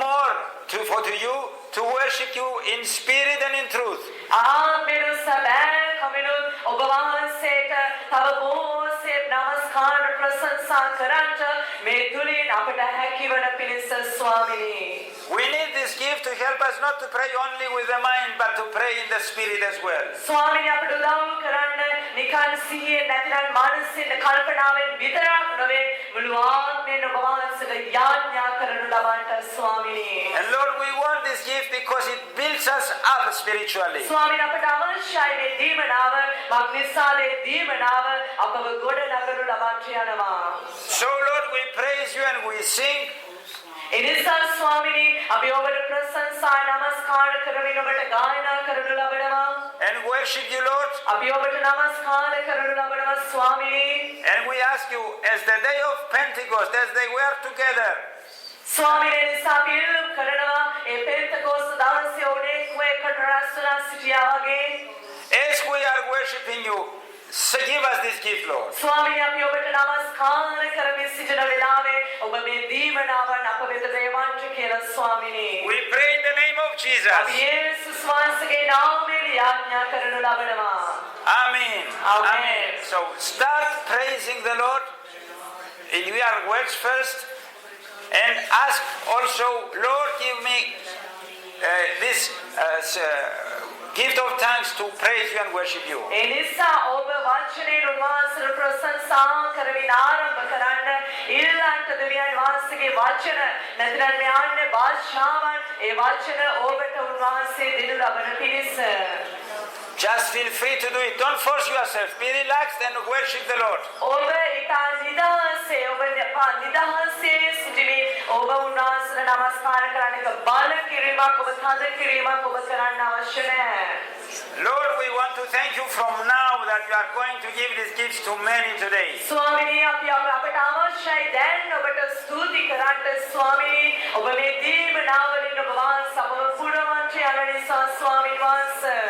more to you, to worship you in spirit and in truth. ආමෙන් සබෑ කමිනුත් ඔබ වහන්සේට තව බොහෝසේ නමස්කාර ප්‍රශංසා කරන්ට මේ තුලින් අපට හැකිවන පිණිස ස්වාමීනි. We need this gift to help us not to pray only with the mind but to pray in the spirit as well. ස්වාමීනි අපට උදව් කරන්න නිකන් සිහියෙන් නැතිනම් මානසික කල්පනාවෙන් විතරක් නොවේ මුළු ආත්මයෙන් ඔබ වහන්සේට යාඥා කරනු ලබන්නට ස්වාමීනි. And Lord, we want this gift because it builds us up spiritually. ස්වාමීනි අපට අවශ්‍යයි මේ දීමනාව මක්නිසාද ඒ දීමනාව අපව ගොඩ නගනු ලබන්නට යනවා. So Lord, we praise you and we sing. එනිසා ස්වාමීනි අපි ඔබට ප්‍රශංසා නමස්කාර කරමින් ඔබට ගායනා කරනු ලබනවා. And worship you, Lord. අපි ඔබට නමස්කාර කරනු ලබනවා ස්වාමීනි. And we ask you, as the day of Pentecost, as they were together, ස්වාමීනි එනිසා අපි ඉල්ලුම් කරනවා ඒ පෙන්තකෝස්ත දවසේ ඔවුන් එකට රැස් වෙලා සිටියා වගේ as we are worshiping you, so give us this gift, Lord. ස්වාමීනි අපි ඔබට නමස්කාර කරමින් සිටින වෙලාවේ ඔබ මේ දීමනාවන් අප වෙත දේවන්ට කියලා ස්වාමීනි. We pray in the name of Jesus. අපි යේසුස් වහන්සේගේ නාමයෙන් යාඥා කරනු ලබනවා. Amen. Amen. So start praising the Lord in your words first, and ask also, Lord, give me this gift of thanks to praise you and worship you. එනිසා ඔබ වචනයෙන් උන්වහන්සේට ප්‍රශංසා කරමින් ආරම්භ කරන්න ඉල්ලන්ට දෙවියන් වහන්සේගේ වචන නැත්නම් මේ ආන්නේ භාෂාවන් ඒ වචන ඔබට උන්වහන්සේ දෙනු ලබන පිණිස. Just feel free to do it. Don't force yourself. Be relaxed and worship the Lord. ඔබ ඊට නිදහසේ ඔබ නිදහසේ සිටිමින් ඔබ උන්වහන්සේට නමස්කාර කරන්න එක බල කිරීමක් ඔබ තද කිරීමක් ඔබ කරන්න අවශ්‍ය නැහැ. Lord, we want to thank you from now that you are going to give these gifts to many today. ස්වාමිනී අපි අපට අවශ්‍යයි දැන් ඔබට ස්තුති කරන්න ස්වාමිනී ඔබ මේ දීමනාවලින් ඔබ වහන්සේ අපව පුරවන්ට යන නිසා ස්වාමීන් වහන්සේ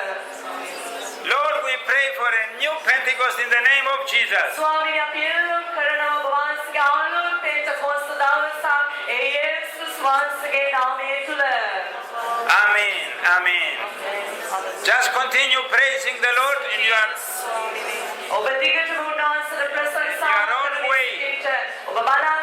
Lord, we pray for a new Pentecost in the name of Jesus. ස්වාමිනී අපි එල්ලුම් කරනවා ඔබ වහන්සේගේ ආලෝක පෙන්තකොස්ත දවසක් ඒ යේසුස් වහන්සේගේ නාමය තුල. Amen. Amen. Just continue praising the Lord in your ඔබ දිගටම උන්වහන්සේට ප්‍රශංසා Your own way. ඔබ බලා